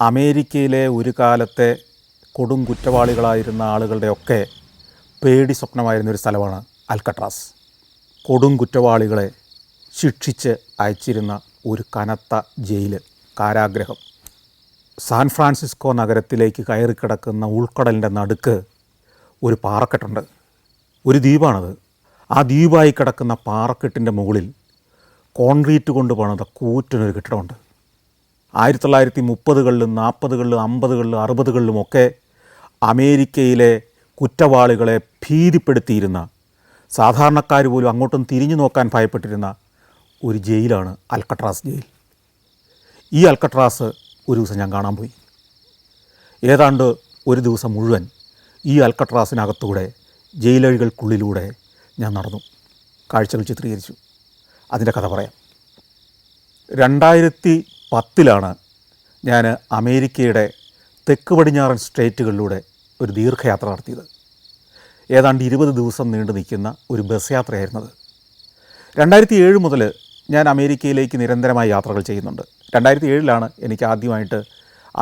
അമേരിക്കയിലെ ഒരു കാലത്തെ കൊടും കുറ്റവാളികളായിരുന്ന ആളുകളുടെയൊക്കെ പേടി സ്വപ്നമായിരുന്നൊരു സ്ഥലമാണ് അൽക്കട്രാസ്. കൊടും കുറ്റവാളികളെ ശിക്ഷിച്ച് അയച്ചിരുന്ന ഒരു കനത്ത ജയിൽ, കാരാഗ്രഹം. സാൻ ഫ്രാൻസിസ്കോ നഗരത്തിലേക്ക് കയറിക്കിടക്കുന്ന ഉൾക്കടലിൻ്റെ നടുക്ക് ഒരു പാറക്കെട്ടുണ്ട്. ഒരു ദ്വീപാണത്. ആ ദ്വീപായി കിടക്കുന്ന പാറക്കെട്ടിൻ്റെ മുകളിൽ കോൺക്രീറ്റ് കൊണ്ട് പണിത കൂറ്റനൊരു കെട്ടിടമുണ്ട്. 1930കളിലും 40കളിലും 50കളിലും 60കളിലുമൊക്കെ അമേരിക്കയിലെ കുറ്റവാളികളെ ഭീതിപ്പെടുത്തിയിരുന്ന, സാധാരണക്കാർ പോലും അങ്ങോട്ടും തിരിഞ്ഞു നോക്കാൻ ഭയപ്പെട്ടിരുന്ന ഒരു ജയിലാണ് അൽക്കട്രാസ് ജയിൽ. ഈ അൽക്കട്രാസ് ഒരു ദിവസം ഞാൻ കാണാൻ പോയി. ഏതാണ്ട് ഒരു ദിവസം മുഴുവൻ ഈ അൽക്കട്രാസിനകത്തൂടെ, ജയിലഴികൾക്കുള്ളിലൂടെ ഞാൻ നടന്നു, കാഴ്ചകൾ ചിത്രീകരിച്ചു. അതിൻ്റെ കഥ പറയാം. 2010 ഞാൻ അമേരിക്കയുടെ തെക്ക് പടിഞ്ഞാറൻ സ്റ്റേറ്റുകളിലൂടെ ഒരു ദീർഘയാത്ര നടത്തിയത്. ഏതാണ്ട് 20 ദിവസം നീണ്ടു നിൽക്കുന്ന ഒരു ബസ് യാത്രയായിരുന്നത്. 2007 മുതൽ ഞാൻ അമേരിക്കയിലേക്ക് നിരന്തരമായി യാത്രകൾ ചെയ്യുന്നുണ്ട്. 2007 എനിക്ക് ആദ്യമായിട്ട്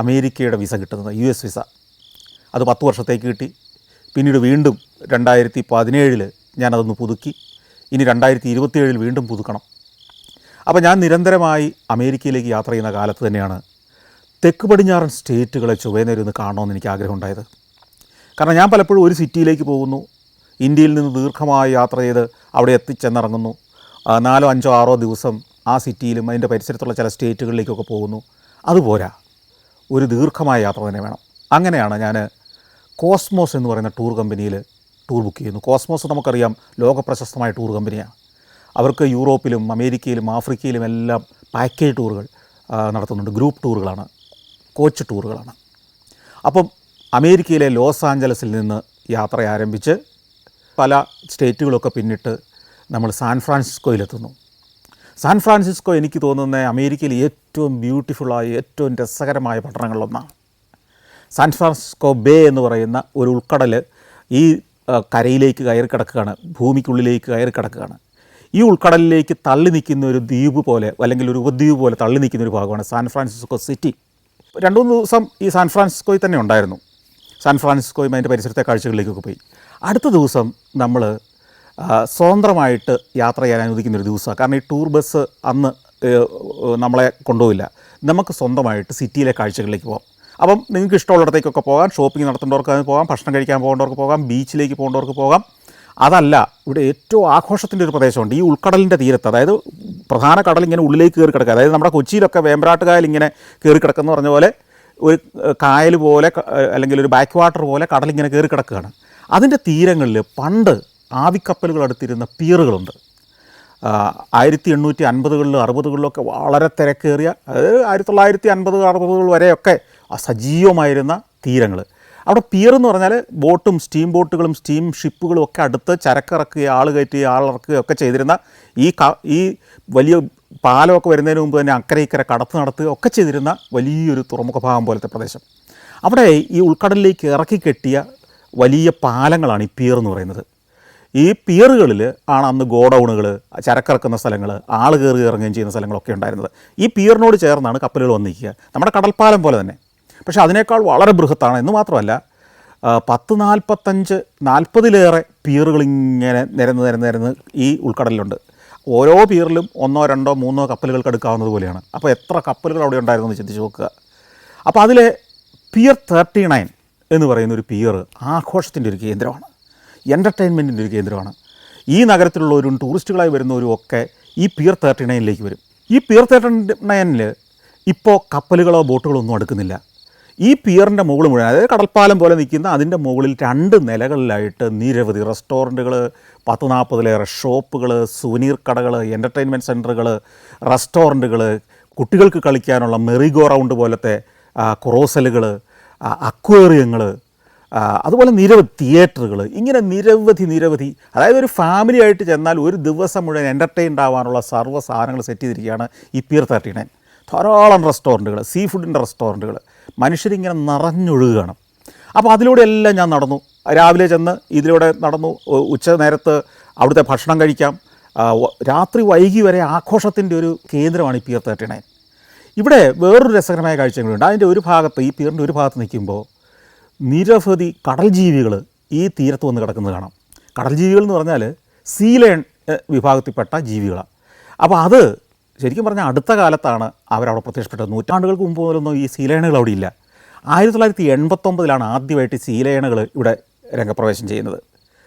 അമേരിക്കയുടെ വിസ കിട്ടുന്നത്, US വിസ. അത് 10 വർഷത്തേക്ക് കിട്ടി. പിന്നീട് വീണ്ടും 2017 ഞാനതൊന്ന് പുതുക്കി. ഇനി 2027 വീണ്ടും പുതുക്കണം. അപ്പോൾ ഞാൻ നിരന്തരമായി അമേരിക്കയിലേക്ക് യാത്ര ചെയ്യുന്ന കാലത്ത് തന്നെയാണ് തെക്ക് പടിഞ്ഞാറൻ സ്റ്റേറ്റുകളെ ചുവന്നേരൊന്ന് കാണണമെന്ന് എനിക്ക് ആഗ്രഹമുണ്ടായത്. കാരണം ഞാൻ പലപ്പോഴും ഒരു സിറ്റിയിലേക്ക് പോകുന്നു, ഇന്ത്യയിൽ നിന്ന് ദീർഘമായി യാത്ര ചെയ്ത് അവിടെ എത്തിച്ചെന്നിറങ്ങുന്നു, 4, 5, 6 ദിവസം ആ സിറ്റിയിലും അതിൻ്റെ പരിസരത്തുള്ള ചില സ്റ്റേറ്റുകളിലേക്കൊക്കെ പോകുന്നു. അതുപോരാ, ഒരു ദീർഘമായ യാത്ര തന്നെ വേണം. അങ്ങനെയാണ് ഞാൻ കോസ്മോസ് എന്ന് പറയുന്ന ടൂർ കമ്പനിയിൽ ടൂർ ബുക്ക് ചെയ്യുന്നു. കോസ്മോസ് നമുക്കറിയാം, ലോകപ്രശസ്തമായ ടൂർ കമ്പനിയാണ്. അവർക്ക് യൂറോപ്പിലും അമേരിക്കയിലും ആഫ്രിക്കയിലും എല്ലാം പാക്കേജ് ടൂറുകൾ നടത്തുന്നുണ്ട്. ഗ്രൂപ്പ് ടൂറുകളാണ്, കോച്ച് ടൂറുകളാണ്. അപ്പം അമേരിക്കയിലെ ലോസ് ആഞ്ചലസിൽ നിന്ന് യാത്ര ആരംഭിച്ച് പല സ്റ്റേറ്റുകളൊക്കെ പിന്നിട്ട് നമ്മൾ സാൻ ഫ്രാൻസിസ്കോയിലെത്തുന്നു. സാൻ ഫ്രാൻസിസ്കോ എനിക്ക് തോന്നുന്ന അമേരിക്കയിൽ ഏറ്റവും ബ്യൂട്ടിഫുള്ളായ, ഏറ്റവും രസകരമായ പട്ടണങ്ങളിലൊന്നാണ്. സാൻ ഫ്രാൻസിസ്കോ ബേ എന്ന് പറയുന്ന ഒരു ഉൾക്കടൽ ഈ കരയിലേക്ക് കയറി കിടക്കുകയാണ്, ഭൂമിക്കുള്ളിലേക്ക് കയറി കിടക്കുകയാണ്. ഈ ഉൾക്കടലിലേക്ക് തള്ളി നിൽക്കുന്ന ഒരു ദ്വീപ് പോലെ, അല്ലെങ്കിൽ ഒരു ഉപദ്വീപ് പോലെ തള്ളി നിൽക്കുന്ന ഒരു ഭാഗമാണ് സാൻ ഫ്രാൻസിസ്കോ സിറ്റി. 2-3 ദിവസം ഈ സാൻ ഫ്രാൻസിസ്കോയിൽ തന്നെ ഉണ്ടായിരുന്നു. സാൻ ഫ്രാൻസിസ്കോയും അതിൻ്റെ പരിസരത്തെ കാഴ്ചകളിലേക്കൊക്കെ പോയി. അടുത്ത ദിവസം നമ്മൾ സ്വതന്ത്രമായിട്ട് യാത്ര ചെയ്യാൻ അനുവദിക്കുന്നൊരു ദിവസമാണ്. കാരണം ഈ ടൂർ ബസ് അന്ന് നമ്മളെ കൊണ്ടുപോയില്ല. നമുക്ക് സ്വന്തമായിട്ട് സിറ്റിയിലെ കാഴ്ചകളിലേക്ക് പോകാം. അപ്പം നിങ്ങൾക്ക് ഇഷ്ടമുള്ളിടത്തേക്കൊക്കെ പോകാം, ഷോപ്പിംഗ് നടത്തേണ്ടവർക്ക് അതിന് പോകാം, ഭക്ഷണം കഴിക്കാൻ പോകേണ്ടവർക്ക് പോകാം, ബീച്ചിലേക്ക് പോകേണ്ടവർക്ക് പോകാം. അതല്ല, ഇവിടെ ഏറ്റവും ആഘോഷത്തിൻ്റെ ഒരു പ്രദേശമുണ്ട് ഈ ഉൾക്കടലിൻ്റെ തീരത്ത്. അതായത് പ്രധാന കടൽ ഇങ്ങനെ ഉള്ളിലേക്ക് കയറി കിടക്കുക. അതായത് നമ്മുടെ കൊച്ചിയിലൊക്കെ വേമ്പനാട്ട് കായൽ ഇങ്ങനെ കയറി കിടക്കുന്ന പറഞ്ഞ പോലെ ഒരു കായൽ പോലെ, അല്ലെങ്കിൽ ഒരു ബാക്ക് വാട്ടർ പോലെ കടലിങ്ങനെ കയറി കിടക്കുകയാണ്. അതിൻ്റെ തീരങ്ങളിൽ പണ്ട് ആവിക്കപ്പലുകൾ അടുത്തിരുന്ന പിയറുകളുണ്ട്. 1850കളിലും 60കളിലൊക്കെ വളരെ തിരക്കേറിയ, അതായത് 1950, 60 വരെയൊക്കെ സജീവമായിരുന്ന തീരങ്ങൾ. അവിടെ പിയർ എന്ന് പറഞ്ഞാൽ ബോട്ടും സ്റ്റീം ബോട്ടുകളും സ്റ്റീം ഷിപ്പുകളും ഒക്കെ അടുത്ത് ചരക്കിറക്കുകയും ആൾ കയറ്റുകയും ആളിറക്കുകയും ഒക്കെ ചെയ്തിരുന്ന ഈ വലിയ പാലമൊക്കെ വരുന്നതിന് മുമ്പ് തന്നെ അക്കരെ ഇക്കരെ കടത്ത് നടത്തുക ഒക്കെ ചെയ്തിരുന്ന വലിയൊരു തുറമുഖ ഭാഗം പോലത്തെ പ്രദേശം. അവിടെ ഈ ഉൾക്കടലിലേക്ക് ഇറക്കി കെട്ടിയ വലിയ പാലങ്ങളാണ് ഈ പിയർ എന്ന് പറയുന്നത്. ഈ പിയറുകളിൽ ആണ് അന്ന് ഗോഡൗണുകൾ, ചരക്കിറക്കുന്ന സ്ഥലങ്ങൾ, ആൾ കയറി ഇറങ്ങുകയും ചെയ്യുന്ന സ്ഥലങ്ങളൊക്കെ ഉണ്ടായിരുന്നത്. ഈ പിയറിനോട് ചേർന്നാണ് കപ്പലുകൾ വന്നിരിക്കുക, നമ്മുടെ കടൽപ്പാലം പോലെ തന്നെ. പക്ഷേ അതിനേക്കാൾ വളരെ ബൃഹത്താണ്. എന്ന് മാത്രമല്ല, 40-45-40 പിയറുകളിങ്ങനെ നിരന്ന് ഈ ഉൾക്കടലിലുണ്ട്. ഓരോ പിയറിലും 1, 2, 3 കപ്പലുകൾക്ക് എടുക്കാവുന്നത് പോലെയാണ്. അപ്പോൾ എത്ര കപ്പലുകൾ അവിടെ ഉണ്ടായിരുന്നു എന്ന് ചിന്തിച്ച് നോക്കുക. അപ്പോൾ അതിലെ പിയർ 39 എന്ന് പറയുന്നൊരു പിയർ ആഘോഷത്തിൻ്റെ ഒരു കേന്ദ്രമാണ്, എൻ്റർടൈൻമെൻറ്റിൻ്റെ ഒരു കേന്ദ്രമാണ്. ഈ നഗരത്തിലുള്ളവരും ടൂറിസ്റ്റുകളായി വരുന്നവരും ഒക്കെ ഈ പിയർ 39ലേക്ക് വരും. ഈ പിയർ 39 ഇപ്പോൾ കപ്പലുകളോ ബോട്ടുകളോ ഒന്നും അടുക്കുന്നില്ല. ഈ പിയറിൻ്റെ മുകളിൽ മുഴുവൻ, അതായത് കടൽപ്പാലം പോലെ നിൽക്കുന്ന അതിൻ്റെ മുകളിൽ 2 നിലകളിലായിട്ട് നിരവധി റെസ്റ്റോറൻറ്റുകൾ, 10-40 ഷോപ്പുകൾ, സുവനീർ കടകൾ, എൻ്റർടൈൻമെൻറ്റ് സെൻറ്ററുകൾ, റെസ്റ്റോറൻറ്റുകൾ, കുട്ടികൾക്ക് കളിക്കാനുള്ള മെറിഗോ റൗണ്ട് പോലത്തെ ക്രോസലുകൾ, അക്വേറിയങ്ങൾ, അതുപോലെ നിരവധി തിയേറ്ററുകൾ, ഇങ്ങനെ നിരവധി. അതായത് ഒരു ഫാമിലി ആയിട്ട് ചെന്നാൽ ഒരു ദിവസം മുഴുവൻ എൻ്റർടൈൻഡ് ആവാനുള്ള സർവ്വ സാധനങ്ങൾ സെറ്റ് ചെയ്തിരിക്കുകയാണ് ഈ പിയർ 39. ധാരാളം റെസ്റ്റോറൻറ്റുകൾ, സീ ഫുഡിൻ്റെ റെസ്റ്റോറൻറ്റുകൾ, മനുഷ്യരിങ്ങനെ നിറഞ്ഞൊഴുകുകയാണ്. അപ്പോൾ അതിലൂടെ എല്ലാം ഞാൻ നടന്നു. രാവിലെ ചെന്ന് ഇതിലൂടെ നടന്നു, ഉച്ച നേരത്ത് അവിടുത്തെ ഭക്ഷണം കഴിക്കാം, രാത്രി വൈകി വരെ ആഘോഷത്തിൻ്റെ ഒരു കേന്ദ്രമാണ് ഈ പിയർ 39. ഇവിടെ വേറൊരു രസകരമായ കാഴ്ച കൂടിയുണ്ട്. അതിൻ്റെ ഒരു ഭാഗത്ത്, ഈ പിയറിൻ്റെ ഒരു ഭാഗത്ത് നിൽക്കുമ്പോൾ നിരവധി കടൽ ജീവികൾ ഈ തീരത്ത് വന്ന് കിടക്കുന്നത് കാണാം. കടൽ ജീവികൾ എന്ന് പറഞ്ഞാൽ സീ ലയൺ വിഭാഗത്തിൽപ്പെട്ട ജീവികളാണ്. അപ്പോൾ അത് ശരിക്കും പറഞ്ഞാൽ അടുത്ത കാലത്താണ് അവരവിടെ പ്രത്യക്ഷപ്പെട്ടത്. നൂറ്റാണ്ടുകൾക്ക് മുമ്പ് പോലൊന്നും ഈ സീ ലയണുകൾ അവിടെ ഇല്ല. 1989 ആദ്യമായിട്ട് സീ ലയണുകൾ ഇവിടെ രംഗപ്രവേശം ചെയ്യുന്നത്.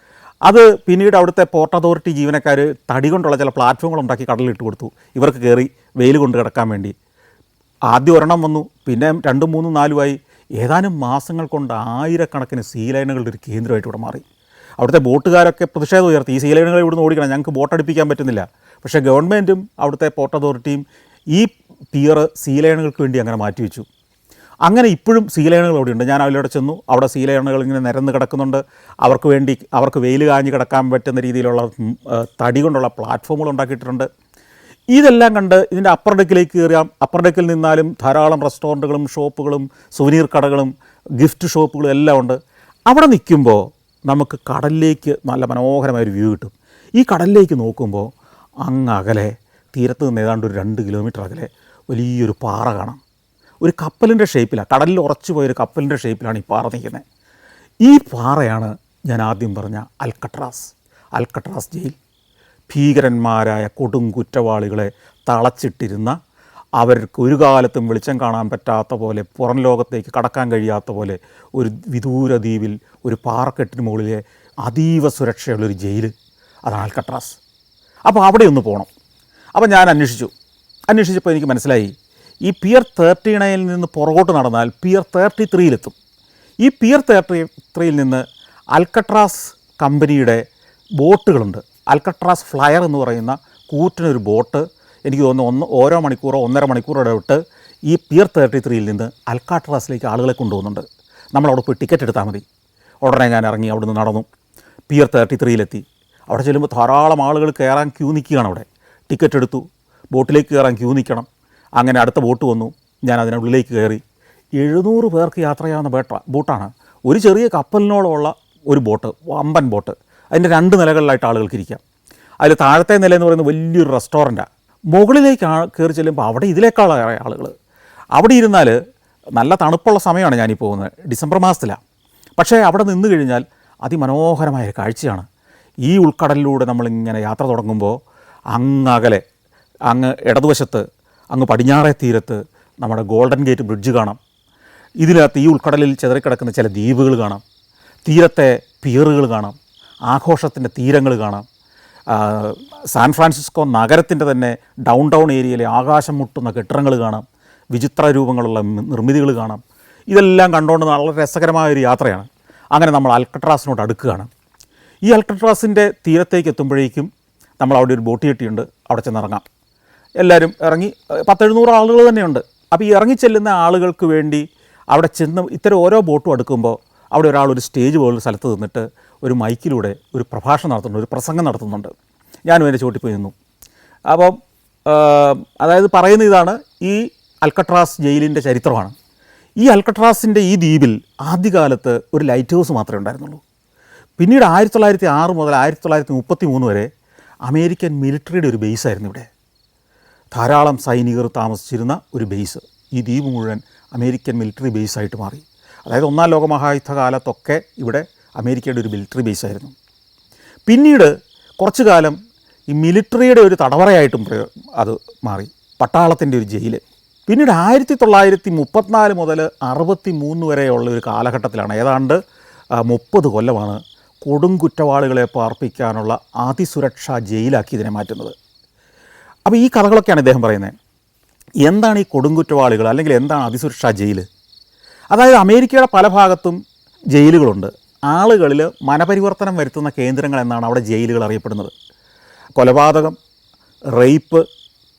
അത് പിന്നീട് അവിടുത്തെ പോർട്ട് അതോറിറ്റി ജീവനക്കാർ തടി കൊണ്ടുള്ള ചില പ്ലാറ്റ്ഫോമുകൾ ഉണ്ടാക്കി കടലിലിട്ട് കൊടുത്തു, ഇവർക്ക് കയറി വെയിൽ കൊണ്ട് കിടക്കാൻ വേണ്ടി. ആദ്യം ഒരെണ്ണം വന്നു, പിന്നെ 2, 3, 4 ഏതാനും മാസങ്ങൾ കൊണ്ട് ആയിരക്കണക്കിന് സീ ലൈനുകളുടെ ഒരു കേന്ദ്രമായിട്ട് ഇവിടെ മാറി. അവിടുത്തെ ബോട്ടുകാരൊക്കെ പ്രതിഷേധം ഉയർത്തി, ഈ സീ ലൈനുകൾ ഇവിടുന്ന് ഓടിക്കണം, ഞങ്ങൾക്ക് ബോട്ടടിപ്പിക്കാൻ പറ്റുന്നില്ല. പക്ഷേ ഗവൺമെൻറ്റും അവിടുത്തെ പോർട്ട് അതോറിറ്റിയും ഈ പിയർ സീ ലൈനുകൾക്ക് വേണ്ടി അങ്ങനെ മാറ്റിവെച്ചു. അങ്ങനെ ഇപ്പോഴും സീ ലയണുകൾ അവിടെയുണ്ട്. ഞാൻ അതിലൂടെ ചെന്നു, അവിടെ സീ ലയണുകൾ ഇങ്ങനെ നിരന്ന് കിടക്കുന്നുണ്ട്. അവർക്ക് വെയിൽ കാഞ്ഞ് കിടക്കാൻ പറ്റുന്ന രീതിയിലുള്ള തടി കൊണ്ടുള്ള പ്ലാറ്റ്ഫോമുകൾ ഉണ്ടാക്കിയിട്ടുണ്ട്. ഇതെല്ലാം കണ്ട് ഇതിൻ്റെ അപ്പർ ഡെക്കിലേക്ക് കയറിയാൽ അപ്പർ ഡെക്കിൽ നിന്നാലും ധാരാളം റെസ്റ്റോറൻറ്റുകളും ഷോപ്പുകളും സുവനീർ കടകളും ഗിഫ്റ്റ് ഷോപ്പുകളും എല്ലാം ഉണ്ട്. അവിടെ നിൽക്കുമ്പോൾ നമുക്ക് കടലിലേക്ക് നല്ല മനോഹരമായൊരു വ്യൂ കിട്ടും. ഈ കടലിലേക്ക് നോക്കുമ്പോൾ അങ്ങ് അകലെ, തീരത്ത് നിന്ന് ഏതാണ്ട് ഒരു 2 കിലോമീറ്റർ അകലെ വലിയൊരു പാറ കാണാം. ഒരു കപ്പലിൻ്റെ ഷേപ്പിലാണ്, കടലിൽ ഉറച്ചു പോയൊരു കപ്പലിൻ്റെ ഷേപ്പിലാണ് ഈ പാറ നിൽക്കുന്നത്. ഈ പാറയാണ് ഞാൻ ആദ്യം പറഞ്ഞ അൽക്കട്രാസ് ജയിൽ. ഭീകരന്മാരായ കൊടും കുറ്റവാളികളെ തളച്ചിട്ടിരുന്ന, അവർക്ക് ഒരു കാലത്തും വെളിച്ചം കാണാൻ പറ്റാത്ത പോലെ, പുറം ലോകത്തേക്ക് കടക്കാൻ കഴിയാത്ത പോലെ ഒരു വിദൂര ദ്വീപിൽ ഒരു പാറക്കെട്ടിന് മുകളിലെ അതീവ സുരക്ഷയുള്ളൊരു ജയിൽ, അതാണ് അൽക്കട്രാസ്. അപ്പോൾ അവിടെ ഒന്ന് പോകണം. അപ്പോൾ ഞാൻ അന്വേഷിച്ചപ്പോൾ എനിക്ക് മനസ്സിലായി, ഈ പിയർ 39 നിന്ന് പുറകോട്ട് നടന്നാൽ പിയർ 33-ലെത്തും. ഈ പിയർ 33-ൽ നിന്ന് അൽക്കട്രാസ് കമ്പനിയുടെ ബോട്ടുകളുണ്ട്. അൽക്കട്രാസ് ഫ്ലയർ എന്ന് പറയുന്ന കൂറ്റിനൊരു ബോട്ട്, എനിക്ക് തോന്നുന്നു ഓരോ മണിക്കൂറോ 1.5 മണിക്കൂറോ ഇടവിട്ട് ഈ പിയർ 33-ൽ നിന്ന് അൽക്കട്രാസിലേക്ക് ആളുകളെ കൊണ്ടുപോകുന്നുണ്ട്. നമ്മളവിടെ പോയി ടിക്കറ്റ് എടുത്താൽ മതി. ഉടനെ ഞാൻ ഇറങ്ങി അവിടുന്ന് നടന്നു പിയർ 33-ലെത്തി. അവിടെ ചെല്ലുമ്പോൾ ധാരാളം ആളുകൾ കയറാൻ ക്യൂ നിൽക്കുകയാണ്. അവിടെ ടിക്കറ്റ് എടുത്തു, ബോട്ടിലേക്ക് കയറാൻ ക്യൂ നിൽക്കണം. അങ്ങനെ അടുത്ത ബോട്ട് വന്നു, ഞാൻ അതിനുള്ളിലേക്ക് കയറി. 700 പേർക്ക് യാത്ര ചെയ്യാവുന്ന ബോട്ടാണ്. ഒരു ചെറിയ കപ്പലിനോളമുള്ള ഒരു ബോട്ട്, വമ്പൻ ബോട്ട്. അതിൻ്റെ 2 നിലകളിലായിട്ട് ആളുകൾക്ക് ഇരിക്കാം. അതിൽ താഴത്തെ നില എന്ന് പറയുന്നത് വലിയൊരു റെസ്റ്റോറൻറ്റാണ്. മുകളിലേക്ക് കയറി ചെല്ലുമ്പോൾ അവിടെ ഇതിലേക്കാളേറെ ആളുകൾ. അവിടെ ഇരുന്നാൽ നല്ല തണുപ്പുള്ള സമയമാണ് ഞാനീ പോകുന്നത്, ഡിസംബർ മാസത്തിലാണ്. പക്ഷേ അവിടെ നിന്ന് കഴിഞ്ഞാൽ അതിമനോഹരമായ കാഴ്ചയാണ്. ഈ ഉൾക്കടലിലൂടെ നമ്മളിങ്ങനെ യാത്ര തുടങ്ങുമ്പോൾ അങ്ങകലെ, അങ്ങ് ഇടതുവശത്ത്, അങ്ങ് പടിഞ്ഞാറേ തീരത്ത് നമ്മുടെ ഗോൾഡൻ ഗേറ്റ് ബ്രിഡ്ജ് കാണാം. ഇതിനകത്ത് ഈ ഉൾക്കടലിൽ ചിതറിക്കിടക്കുന്ന ചില ദ്വീപുകൾ കാണാം. തീരത്തെ പിയറുകൾ കാണാം. ആഘോഷത്തിൻ്റെ തീരങ്ങൾ കാണാം. സാൻ ഫ്രാൻസിസ്കോ നഗരത്തിൻ്റെ തന്നെ ഡൗൺ ഏരിയയിലെ ആകാശം മുട്ടുന്ന കെട്ടിടങ്ങൾ കാണാം. വിചിത്ര രൂപങ്ങളുള്ള നിർമ്മിതികൾ കാണാം. ഇതെല്ലാം കണ്ടുകൊണ്ട് വളരെ രസകരമായൊരു യാത്രയാണ്. അങ്ങനെ നമ്മൾ അൽക്കട്രാസിനോട് അടുക്കുകയാണ്. ഈ അൽക്കട്രാസിൻ്റെ തീരത്തേക്ക് എത്തുമ്പോഴേക്കും നമ്മൾ അവിടെ ഒരു ബോട്ട് ജെട്ടിയുണ്ട്, അവിടെ ചെന്നിറങ്ങാം. എല്ലാവരും ഇറങ്ങി, 10-700 ആളുകൾ തന്നെയുണ്ട്. അപ്പോൾ ഈ ഇറങ്ങിച്ചെല്ലുന്ന ആളുകൾക്ക് വേണ്ടി അവിടെ ചെന്ന് ഇത്തരം ഓരോ ബോട്ടും അടുക്കുമ്പോൾ അവിടെ ഒരു സ്റ്റേജ് പോലൊരു സ്ഥലത്ത് നിന്നിട്ട് ഒരു മൈക്കിലൂടെ ഒരു പ്രഭാഷണം നടത്തുന്നുണ്ട്, ഒരു പ്രസംഗം നടത്തുന്നുണ്ട്. ഞാനും എൻ്റെ ചോട്ടിൽ പോയി നിന്നു. അപ്പം അതായത് പറയുന്ന ഇതാണ്, ഈ അൽക്കട്രാസ് ജയിലിൻ്റെ ചരിത്രമാണ്. ഈ അൽക്കട്രാസിൻ്റെ ഈ ദ്വീപിൽ ആദ്യകാലത്ത് ഒരു ലൈറ്റ് ഹൗസ് മാത്രമേ ഉണ്ടായിരുന്നുള്ളൂ. പിന്നീട് 1906 മുതൽ 1933 വരെ അമേരിക്കൻ മിലിറ്ററിയുടെ ഒരു ബേസായിരുന്നു ഇവിടെ. ധാരാളം സൈനികർ താമസിച്ചിരുന്ന ഒരു ബേസ്. ഈ ദ്വീപ് മുഴുവൻ അമേരിക്കൻ മിലിറ്ററി ബേസായിട്ട് മാറി. അതായത് 1-ാം ലോകമഹായുദ്ധ കാലത്തൊക്കെ ഇവിടെ അമേരിക്കയുടെ ഒരു മിലിറ്ററി ബേസായിരുന്നു. പിന്നീട് കുറച്ചു കാലം ഈ മിലിറ്ററിയുടെ ഒരു തടവറയായിട്ടും അത് മാറി, പട്ടാളത്തിൻ്റെ ഒരു ജയിൽ. പിന്നീട് 1934 മുതൽ 63 വരെയുള്ള ഒരു കാലഘട്ടത്തിലാണ്, ഏതാണ്ട് 30 കൊല്ലമാണ് കൊടുംകുറ്റവാളികളെ പാർപ്പിക്കാനുള്ള അതിസുരക്ഷാ ജയിലാക്കി ഇതിനെ മാറ്റുന്നത്. അപ്പോൾ ഈ കഥകളൊക്കെയാണ് ഇദ്ദേഹം പറയുന്നത്. എന്താണ് ഈ കൊടുംകുറ്റവാളികൾ, അല്ലെങ്കിൽ എന്താണ് അതിസുരക്ഷാ ജയിൽ? അതായത് അമേരിക്കയുടെ പല ഭാഗത്തും ജയിലുകളുണ്ട്. ആളുകളിൽ മനപരിവർത്തനം വരുത്തുന്ന കേന്ദ്രങ്ങൾ എന്നാണ് അവിടെ ജയിലുകൾ അറിയപ്പെടുന്നത്. കൊലപാതകം, റേപ്പ്,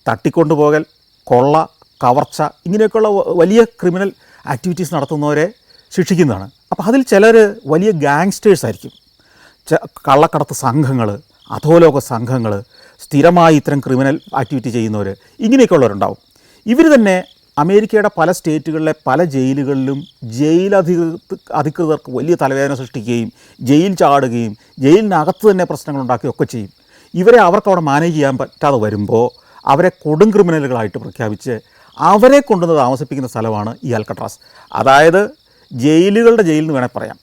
തട്ടിക്കൊണ്ടുപോകൽ, കൊള്ള, കവർച്ച, ഇങ്ങനെയൊക്കെയുള്ള വലിയ ക്രിമിനൽ ആക്ടിവിറ്റീസ് നടത്തുന്നവരെ ശിക്ഷിക്കുന്നതാണ്. അപ്പോൾ അതിൽ ചിലർ വലിയ ഗാങ്സ്റ്റേഴ്സ് ആയിരിക്കും. കള്ളക്കടത്ത് സംഘങ്ങൾ, അധോലോക സംഘങ്ങൾ, സ്ഥിരമായി ഇത്തരം ക്രിമിനൽ ആക്ടിവിറ്റി ചെയ്യുന്നവർ, ഇങ്ങനെയൊക്കെയുള്ളവരുണ്ടാവും. ഇവർ തന്നെ അമേരിക്കയുടെ പല സ്റ്റേറ്റുകളിലെ പല ജയിലുകളിലും അധികൃതർക്ക് വലിയ തലവേദന സൃഷ്ടിക്കുകയും ജയിൽ ചാടുകയും ജയിലിനകത്ത് തന്നെ പ്രശ്നങ്ങൾ ഉണ്ടാക്കുകയൊക്കെ ചെയ്യും. ഇവരെ അവർക്ക് അവിടെ മാനേജ് ചെയ്യാൻ പറ്റാതെ വരുമ്പോൾ അവരെ കൊടും ക്രിമിനലുകളായിട്ട് പ്രഖ്യാപിച്ച് അവരെ കൊണ്ടുവന്ന് താമസിപ്പിക്കുന്ന സ്ഥലമാണ് ഈ അൽക്കട്രാസ്. അതായത് ജയിലുകളുടെ ജയിൽ എന്ന് വേണേൽ പറയാം.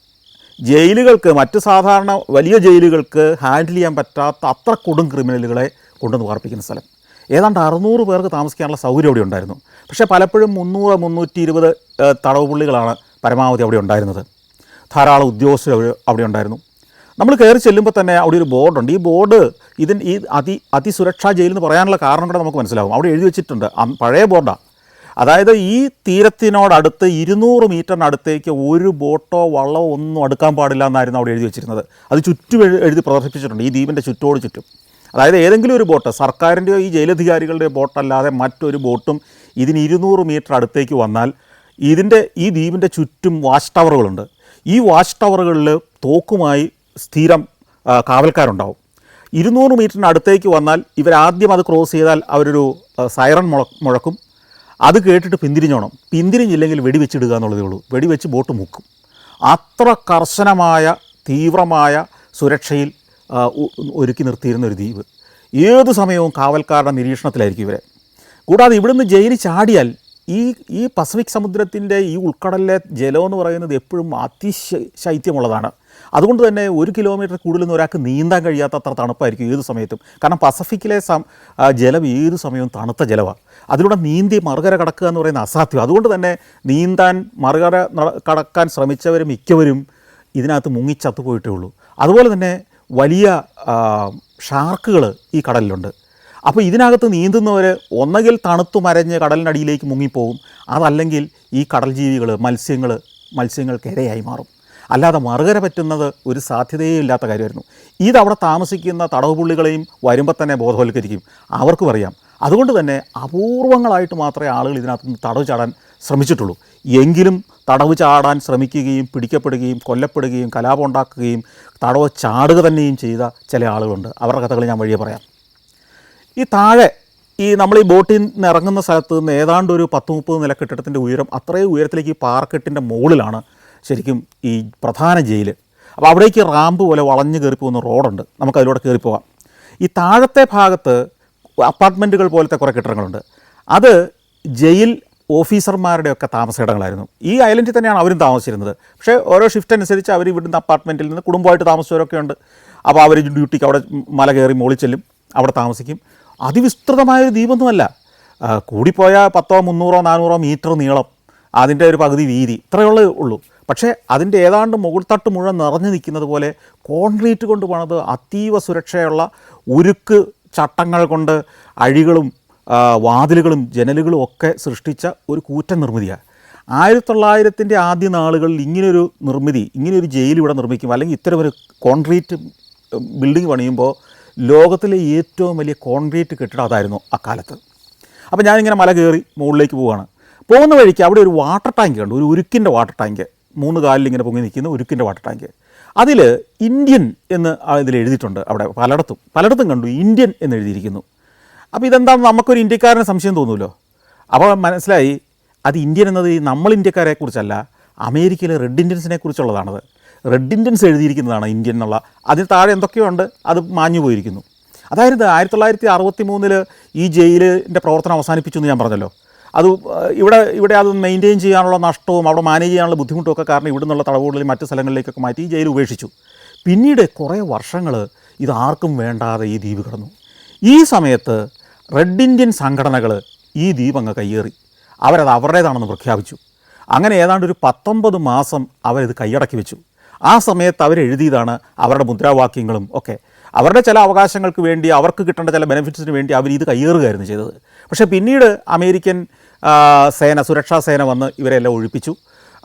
ജയിലുകൾക്ക് മറ്റ് സാധാരണ വലിയ ജയിലുകൾക്ക് ഹാൻഡിൽ ചെയ്യാൻ പറ്റാത്ത അത്ര കൊടും ക്രിമിനലുകളെ കൊണ്ടുവന്ന് പാർപ്പിക്കുന്ന സ്ഥലം. ഏതാണ്ട് 600 പേർക്ക് താമസിക്കാനുള്ള സൗകര്യം അവിടെ ഉണ്ടായിരുന്നു. പക്ഷേ പലപ്പോഴും 300-320 തടവ് പുള്ളികളാണ് പരമാവധി അവിടെ ഉണ്ടായിരുന്നത്. ധാരാളം ഉദ്യോഗസ്ഥർ അവിടെ ഉണ്ടായിരുന്നു. നമ്മൾ കയറി ചെല്ലുമ്പോൾ തന്നെ അവിടെ ഒരു ബോർഡുണ്ട്. ഈ ബോർഡ് ഈ അതിസുരക്ഷാ ജയിൽ എന്ന് പറയാനുള്ള കാരണം കൂടെ നമുക്ക് മനസ്സിലാവും. അവിടെ എഴുതി വെച്ചിട്ടുണ്ട്, പഴയ ബോർഡാണ്. അതായത് ഈ തീരത്തിനോടടുത്ത് 200 മീറ്ററിനടുത്തേക്ക് ഒരു ബോട്ടോ വള്ളമോ ഒന്നും അടുക്കാൻ പാടില്ല എന്നായിരുന്നു അവിടെ എഴുതി വെച്ചിരുന്നത്. അത് ചുറ്റും എഴുതി പ്രദർശിപ്പിച്ചിട്ടുണ്ട്, ഈ ദ്വീപിൻ്റെ ചുറ്റോട് ചുറ്റും. അതായത് ഏതെങ്കിലും ഒരു ബോട്ട്, സർക്കാരിൻ്റെയോ ഈ ജയിലധികാരികളുടെയോ ബോട്ടല്ലാതെ മറ്റൊരു ബോട്ടും ഇതിന് 200 മീറ്റർ അടുത്തേക്ക് വന്നാൽ ഈ ദ്വീപിൻ്റെ ചുറ്റും വാച്ച് ടവറുകളുണ്ട്. ഈ വാച്ച് ടവറുകളിൽ തോക്കുമായി സ്ഥിരം കാവൽക്കാരുണ്ടാവും. 200 മീറ്ററിന് അടുത്തേക്ക് വന്നാൽ ഇവരാദ്യം അത് ക്രോസ് ചെയ്താൽ അവരൊരു സൈറൺ മുഴക്കും. അത് കേട്ടിട്ട് പിന്തിരിഞ്ഞില്ലെങ്കിൽ വെടിവെച്ചിടുക എന്നുള്ളതേ ഉള്ളൂ. വെടിവെച്ച് ബോട്ട് മുക്കും. അത്ര കർശനമായ തീവ്രമായ സുരക്ഷയിൽ ഒരുക്കി നിർത്തിയിരുന്ന ഒരു ദ്വീപ്. ഏതു സമയവും കാവൽക്കാരുടെ നിരീക്ഷണത്തിലായിരിക്കും ഇവരെ. കൂടാതെ ഇവിടുന്ന് ജയിലിൽ ചാടിയാൽ ഈ പസഫിക് സമുദ്രത്തിൻ്റെ ഈ ഉൾക്കടലിലെ ജലമെന്ന് പറയുന്നത് എപ്പോഴും അതിശൈത്യമുള്ളതാണ്. അതുകൊണ്ട് തന്നെ 1 കിലോമീറ്റർ കൂടുതലൊന്നും ഒരാൾക്ക് നീന്താൻ കഴിയാത്ത അത്ര തണുപ്പായിരിക്കും ഏത് സമയത്തും. കാരണം പസഫിക്കിലെ ജലം ഏത് സമയവും തണുത്ത ജലമാണ്. അതിലൂടെ നീന്തി മറുകര കടക്കുക എന്ന് പറയുന്നത് അസാധ്യം. അതുകൊണ്ട് തന്നെ നീന്താൻ മറുകര കടക്കാൻ ശ്രമിച്ചവർ മിക്കവരും ഇതിനകത്ത് മുങ്ങിച്ചത്തു പോയിട്ടേ ഉള്ളൂ. അതുപോലെ തന്നെ വലിയ ഷാർക്കുകൾ ഈ കടലിലുണ്ട്. അപ്പോൾ ഇതിനകത്ത് നീന്തുന്നവർ ഒന്നുകിൽ തണുത്തു മരഞ്ഞ് കടലിനടിയിലേക്ക് മുങ്ങിപ്പോകും, അതല്ലെങ്കിൽ ഈ കടൽ ജീവികൾ മത്സ്യങ്ങൾക്ക് ഇരയായി മാറും. അല്ലാതെ മറുകര പറ്റുന്നത് ഒരു സാധ്യതയേ ഇല്ലാത്ത കാര്യമായിരുന്നു. ഇതവിടെ താമസിക്കുന്ന തടവുപുള്ളികളെയും വരുമ്പോൾ തന്നെ ബോധവൽക്കരിക്കും, അവർക്കും അറിയാം. അതുകൊണ്ട് തന്നെ അപൂർവങ്ങളായിട്ട് മാത്രമേ ആളുകൾ ഇതിനകത്ത് നിന്ന് തടവ് ചാടാൻ ശ്രമിച്ചിട്ടുള്ളൂ. എങ്കിലും തടവ് ചാടാൻ ശ്രമിക്കുകയും പിടിക്കപ്പെടുകയും കൊല്ലപ്പെടുകയും കലാപം ഉണ്ടാക്കുകയും തടവ് ചാടുക തന്നെയും ചെയ്ത ചില ആളുകളുണ്ട്. അവരുടെ കഥകൾ ഞാൻ വഴിയെ പറയാം. ഈ താഴെ നമ്മൾ ഈ ബോട്ടിൽ നിന്ന് ഇറങ്ങുന്ന സ്ഥലത്ത് നിന്ന് ഏതാണ്ട് ഒരു 10-30 നില കെട്ടിടത്തിൻ്റെ ഉയരം, അത്രയും ഉയരത്തിലേക്ക് ഈ പാറക്കെട്ടിൻ്റെ മുകളിലാണ് ശരിക്കും ഈ പ്രധാന ജയിൽ. അപ്പോൾ അവിടേക്ക് റാമ്പ് പോലെ വളഞ്ഞ് കയറി പോകുന്ന റോഡുണ്ട്, നമുക്കതിലൂടെ കയറിപ്പോകാം. ഈ താഴത്തെ ഭാഗത്ത് അപ്പാർട്ട്മെൻറ്റുകൾ പോലത്തെ കുറേ കെട്ടിടങ്ങളുണ്ട്. അത് ജയിൽ ഓഫീസർമാരുടെയൊക്കെ താമസയിടങ്ങളായിരുന്നു. ഈ ഐലൻഡിൽ തന്നെയാണ് അവരും താമസിച്ചിരുന്നത്. പക്ഷേ ഓരോ ഷിഫ്റ്റ് അനുസരിച്ച് അവർ ഇവിടുന്ന് അപ്പാർട്ട്മെൻറ്റിൽ നിന്ന് കുടുംബമായിട്ട് താമസിച്ചവരൊക്കെ ഉണ്ട്. അപ്പോൾ അവർ ഡ്യൂട്ടിക്ക് അവിടെ മല കയറി മുകളിൽ ചെല്ലും, അവിടെ താമസിക്കും. അതിവിസ്തൃതമായൊരു ദ്വീപൊന്നുമല്ല, കൂടിപ്പോയാൽ 100-300-400 മീറ്റർ നീളം, അതിൻ്റെ ഒരു പകുതി വീതി, ഇത്രയുള്ളേ ഉള്ളൂ. പക്ഷേ അതിൻ്റെ ഏതാണ്ട് മുകൾത്തട്ട് മുഴുവൻ നിറഞ്ഞു നിൽക്കുന്നത് പോലെ കോൺക്രീറ്റ് കൊണ്ട് പണിത് അതീവ സുരക്ഷയുള്ള ഉരുക്ക് ചട്ടങ്ങൾ കൊണ്ട് അഴികളും വാതിലുകളും ജനലുകളും ഒക്കെ സൃഷ്ടിച്ച ഒരു കൂറ്റൻ നിർമ്മിതിയാണ്. 1900-ൻ്റെ ആദ്യ നാളുകളിൽ ഇങ്ങനെയൊരു ജയിൽ ഇവിടെ നിർമ്മിക്കും, അല്ലെങ്കിൽ ഇത്തരമൊരു കോൺക്രീറ്റ് ബിൽഡിംഗ് പണിയുമ്പോൾ ലോകത്തിലെ ഏറ്റവും വലിയ കോൺക്രീറ്റ് കെട്ടിടം അതായിരുന്നു അക്കാലത്ത്. അപ്പോൾ ഞാനിങ്ങനെ മല കയറി മുകളിലേക്ക് പോവുകയാണ്. പോകുന്ന വഴിക്ക് അവിടെ ഒരു വാട്ടർ ടാങ്ക് കണ്ടു, ഒരു ഉരുക്കിൻ്റെ വാട്ടർ ടാങ്ക്, 3 കാലിൽ ഇങ്ങനെ പൊങ്ങി നിൽക്കുന്ന ഉരുക്കിൻ്റെ വാട്ടർ ടാങ്ക്. അതിൽ ഇന്ത്യൻ എന്ന് ഇതിൽ എഴുതിയിട്ടുണ്ട്. അവിടെ പലയിടത്തും കണ്ടു ഇന്ത്യൻ എന്ന് എഴുതിയിരിക്കുന്നു. അപ്പോൾ ഇതെന്താണെന്ന് നമുക്കൊരു ഇന്ത്യക്കാരന് സംശയം തോന്നുമല്ലോ. അപ്പോൾ മനസ്സിലായി അത് ഇന്ത്യൻ എന്നത് നമ്മൾ ഇന്ത്യക്കാരെ കുറിച്ചല്ല, അമേരിക്കയിലെ റെഡ് ഇന്ത്യൻസിനെ കുറിച്ചുള്ളതാണത്. റെഡ് ഇന്ത്യൻസ് എഴുതിയിരിക്കുന്നതാണ് ഇന്ത്യൻ എന്നുള്ള. അതിന് താഴെ എന്തൊക്കെയോ ഉണ്ട്, അത് മാഞ്ഞു പോയിരിക്കുന്നു. അതായത് 1963 ഈ ജയിലിൻ്റെ പ്രവർത്തനം അവസാനിപ്പിച്ചു എന്ന് ഞാൻ പറഞ്ഞല്ലോ. അത് ഇവിടെ അത് മെയിൻറ്റെയിൻ ചെയ്യാനുള്ള നഷ്ടവും അവിടെ മാനേജ് ചെയ്യാനുള്ള ബുദ്ധിമുട്ടും ഒക്കെ കാരണം ഇവിടെ നിന്നുള്ള തടവുകളിൽ മറ്റ് സ്ഥലങ്ങളിലേക്കൊക്കെ മാറ്റി ഈ ജയിൽ ഉപേക്ഷിച്ചു. പിന്നീട് കുറേ വർഷങ്ങൾ ഇത് ആർക്കും വേണ്ടാതെ ഈ ദ്വീപ് കിടന്നു. ഈ സമയത്ത് റെഡ് ഇന്ത്യൻ സംഘടനകൾ ഈ ദ്വീപ് അങ്ങ് കയ്യേറി അവരത് അവരുടേതാണെന്ന് പ്രഖ്യാപിച്ചു. അങ്ങനെ ഏതാണ്ട് ഒരു 19 മാസം അവരിത് കൈയടക്കി വെച്ചു. ആ സമയത്ത് അവരെഴുതിയതാണ് അവരുടെ മുദ്രാവാക്യങ്ങളും ഒക്കെ. അവരുടെ ചില അവകാശങ്ങൾക്ക് വേണ്ടി, അവർക്ക് കിട്ടേണ്ട ചില ബെനിഫിറ്റ്സിന് വേണ്ടി അവർ ഇത് കയ്യേറുകയായിരുന്നു ചെയ്തത്. പക്ഷേ പിന്നീട് അമേരിക്കൻ സുരക്ഷാ സേന വന്ന് ഇവരെല്ലാം ഒഴിപ്പിച്ചു,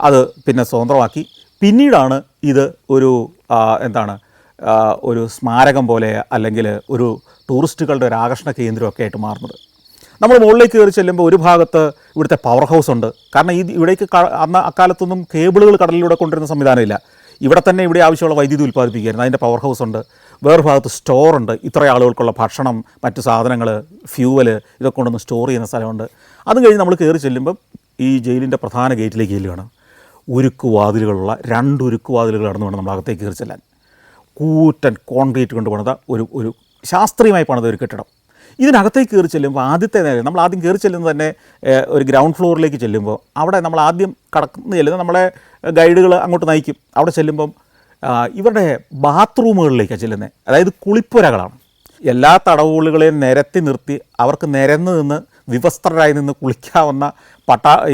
അത് പിന്നെ സ്വതന്ത്രമാക്കി. പിന്നീടാണ് ഇത് ഒരു സ്മാരകം പോലെ അല്ലെങ്കിൽ ഒരു ടൂറിസ്റ്റുകളുടെ ഒരു ആകർഷണ കേന്ദ്രമൊക്കെ ആയിട്ട് മാറുന്നത്. നമ്മൾ മുകളിലേക്ക് കയറി ചെല്ലുമ്പോൾ ഒരു ഭാഗത്ത് ഇവിടുത്തെ പവർ ഹൗസ് ഉണ്ട്. കാരണം ഇവിടേക്ക് അക്കാലത്തൊന്നും കേബിളുകൾ കടലിലൂടെ കൊണ്ടുവരുന്ന സംവിധാനമില്ല. ഇവിടെ ആവശ്യമുള്ള വൈദ്യുതി ഉൽപ്പാദിപ്പിക്കുകയായിരുന്നു. അതിൻ്റെ പവർ ഹൗസ് ഉണ്ട്. വേറെ ഭാഗത്ത് സ്റ്റോറുണ്ട്. ഇത്ര ആളുകൾക്കുള്ള ഭക്ഷണം, മറ്റ് സാധനങ്ങൾ, ഫ്യൂവൽ ഇതൊക്കെ കൊണ്ടൊന്ന് സ്റ്റോർ ചെയ്യുന്ന സ്ഥലമുണ്ട്. അതും കഴിഞ്ഞ് നമ്മൾ കയറി ചെല്ലുമ്പം ഈ ജയിലിൻ്റെ പ്രധാന ഗേറ്റിലേക്ക് ചെല്ലുകയാണ്. ഉരുക്കുവാതിലുകളുള്ള 2 ഉരുക്കുവാതിലുകൾ കടന്നു വേണം നമ്മൾ അകത്തേക്ക് കയറി ചെല്ലാൻ. കൂറ്റൻ കോൺക്രീറ്റ് കൊണ്ട് പണിത ഒരു ശാസ്ത്രീയമായി പണിത ഒരു കെട്ടിടം. ഇതിനകത്തേക്ക് കയറി ചെല്ലുമ്പോൾ ആദ്യത്തെ നേരം നമ്മൾ ആദ്യം കയറി ചെല്ലുന്നത് തന്നെ ഒരു ഗ്രൗണ്ട് ഫ്ലോറിലേക്ക് ചെല്ലുമ്പോൾ അവിടെ നമ്മൾ ആദ്യം കടന്ന് ചെല്ലുന്നത് നമ്മളെ ഗൈഡുകൾ അങ്ങോട്ട് നയിക്കും. അവിടെ ചെല്ലുമ്പം ഇവരുടെ ബാത്റൂമുകളിലേക്കാണ് ചെല്ലുന്നത്. അതായത് കുളിപ്പുരകളാണ്. എല്ലാ തടവുകളെയും നിരത്തി നിർത്തി അവർക്ക് നിരന്ന് നിന്ന് വിവസ്ത്രരായി നിന്ന് കുളിക്കാവുന്ന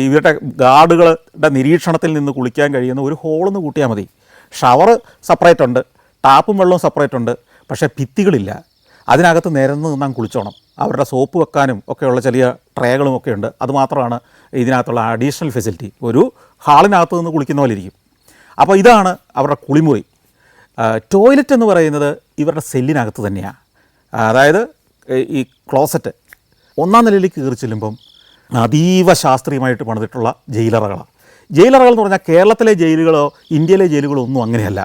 ഇവരുടെ ഗാർഡുകളുടെ നിരീക്ഷണത്തിൽ നിന്ന് കുളിക്കാൻ കഴിയുന്ന ഒരു ഹോളെന്ന് കൂട്ടിയാൽ മതി. ഷവർ സെപ്പറേറ്റ് ഉണ്ട്, ടാപ്പും വെള്ളവും സെപ്പറേറ്റ് ഉണ്ട്, പക്ഷേ ഭിത്തികളില്ല. അതിനകത്ത് നിരന്ന് നിന്നാൽ കുളിച്ചോണം. അവരുടെ സോപ്പ് വെക്കാനും ഒക്കെയുള്ള ചെറിയ ട്രേകളും ഒക്കെ ഉണ്ട്. അതുമാത്രമാണ് ഇതിനകത്തുള്ള അഡീഷണൽ ഫെസിലിറ്റി. ഒരു ഹാളിനകത്ത് നിന്ന് കുളിക്കുന്ന പോലെ ഇരിക്കും. അപ്പോൾ ഇതാണ് അവരുടെ കുളിമുറി. ടോയ്ലറ്റ് എന്ന് പറയുന്നത് ഇവരുടെ സെല്ലിനകത്ത് തന്നെയാണ്. അതായത് ഈ ക്ലോസറ്റ് 1-ാം നിലയിലേക്ക് കയറി ചെല്ലുമ്പം അതീവ ശാസ്ത്രീയമായിട്ട് പണിതിട്ടുള്ള ജയിലറകളാണ്. ജയിലറകൾ എന്ന് പറഞ്ഞാൽ കേരളത്തിലെ ജയിലുകളോ ഇന്ത്യയിലെ ജയിലുകളോ ഒന്നും അങ്ങനെയല്ല.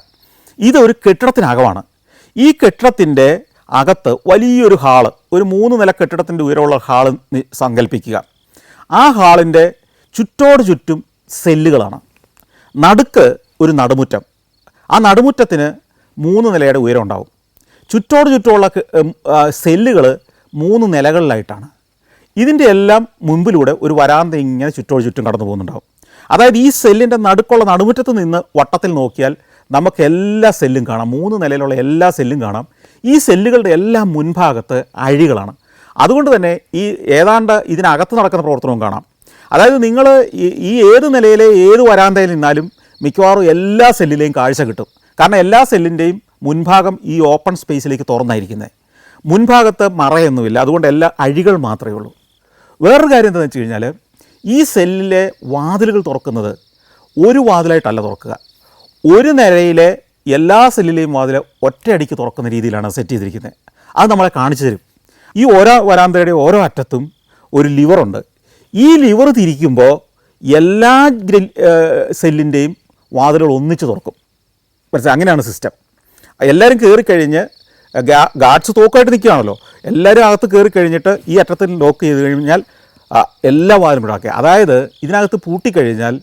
ഇതൊരു കെട്ടിടത്തിനകമാണ്. ഈ കെട്ടിടത്തിൻ്റെ അകത്ത് വലിയൊരു ഹാള്, ഒരു 3 നില കെട്ടിടത്തിൻ്റെ ഉയരമുള്ള ഹാള് സങ്കല്പിക്കുക. ആ ഹാളിൻ്റെ ചുറ്റോട് ചുറ്റും സെല്ലുകളാണ്. നടുക്ക് ഒരു നടുമുറ്റം. ആ നടുമുറ്റത്തിന് 3 നിലയുടെ ഉയരം ഉണ്ടാവും. ചുറ്റോട് ചുറ്റുമുള്ള സെല്ലുകൾ 3 നിലകളിലായിട്ടാണ്. ഇതിൻ്റെ എല്ലാം മുമ്പിലൂടെ ഒരു വരാന്ത ഇങ്ങനെ ചുറ്റോട് ചുറ്റും കടന്നു പോകുന്നുണ്ടാവും. അതായത് ഈ സെല്ലിൻ്റെ നടുക്കുള്ള നടുമുറ്റത്ത് നിന്ന് വട്ടത്തിൽ നോക്കിയാൽ നമുക്ക് എല്ലാ സെല്ലും കാണാം. 3 നിലയിലുള്ള എല്ലാ സെല്ലും കാണാം. ഈ സെല്ലുകളുടെ എല്ലാം മുൻഭാഗത്ത് അഴികളാണ്. അതുകൊണ്ട് തന്നെ ഈ ഏതാണ്ട് ഇതിനകത്ത് നടക്കുന്ന പ്രവർത്തനവും കാണാം. അതായത് നിങ്ങൾ ഈ ഏത് നിലയിലെ ഏത് വരാന്തയിൽ നിന്നാലും മിക്കവാറും എല്ലാ സെല്ലിലെയും കാഴ്ച കിട്ടും. കാരണം എല്ലാ സെല്ലിൻ്റെയും മുൻഭാഗം ഈ ഓപ്പൺ സ്പേസിലേക്ക് തുറന്നായിരിക്കുന്നത്. മുൻഭാഗത്ത് മറയൊന്നുമില്ല. അതുകൊണ്ട് എല്ലാ അഴികൾ മാത്രമേ ഉള്ളൂ. വേറൊരു കാര്യം എന്താണെന്ന് വെച്ച് കഴിഞ്ഞാൽ ഈ സെല്ലിലെ വാതിലുകൾ തുറക്കുന്നത് ഒരു വാതിലായിട്ടല്ല തുറക്കുക. ഒരു നിലയിലെ എല്ലാ സെല്ലിലെയും വാതിൽ ഒറ്റയടിക്ക് തുറക്കുന്ന രീതിയിലാണ് സെറ്റ് ചെയ്തിരിക്കുന്നത്. അത് നമ്മളെ കാണിച്ചു തരും. ഈ ഓരോ വരാന്തയുടെ ഓരോ അറ്റത്തും ഒരു ലിവറുണ്ട്. ഈ ലിവർ തിരിക്കുമ്പോൾ എല്ലാ സെല്ലിൻ്റെയും വാതിലുകൾ ഒന്നിച്ച് തുറക്കും. മനസ്സിലായി? അങ്ങനെയാണ് സിസ്റ്റം. എല്ലാവരും കയറിക്കഴിഞ്ഞ് ഗാർഡ്സ് തോക്കായിട്ട് നിൽക്കുകയാണല്ലോ. എല്ലാവരും അകത്ത് കയറി കഴിഞ്ഞിട്ട് ഈ അറ്റത്തിൽ ലോക്ക് ചെയ്ത് കഴിഞ്ഞാൽ എല്ലാ വാതിലും ഇടാക്കുക. അതായത് ഇതിനകത്ത് പൂട്ടിക്കഴിഞ്ഞാൽ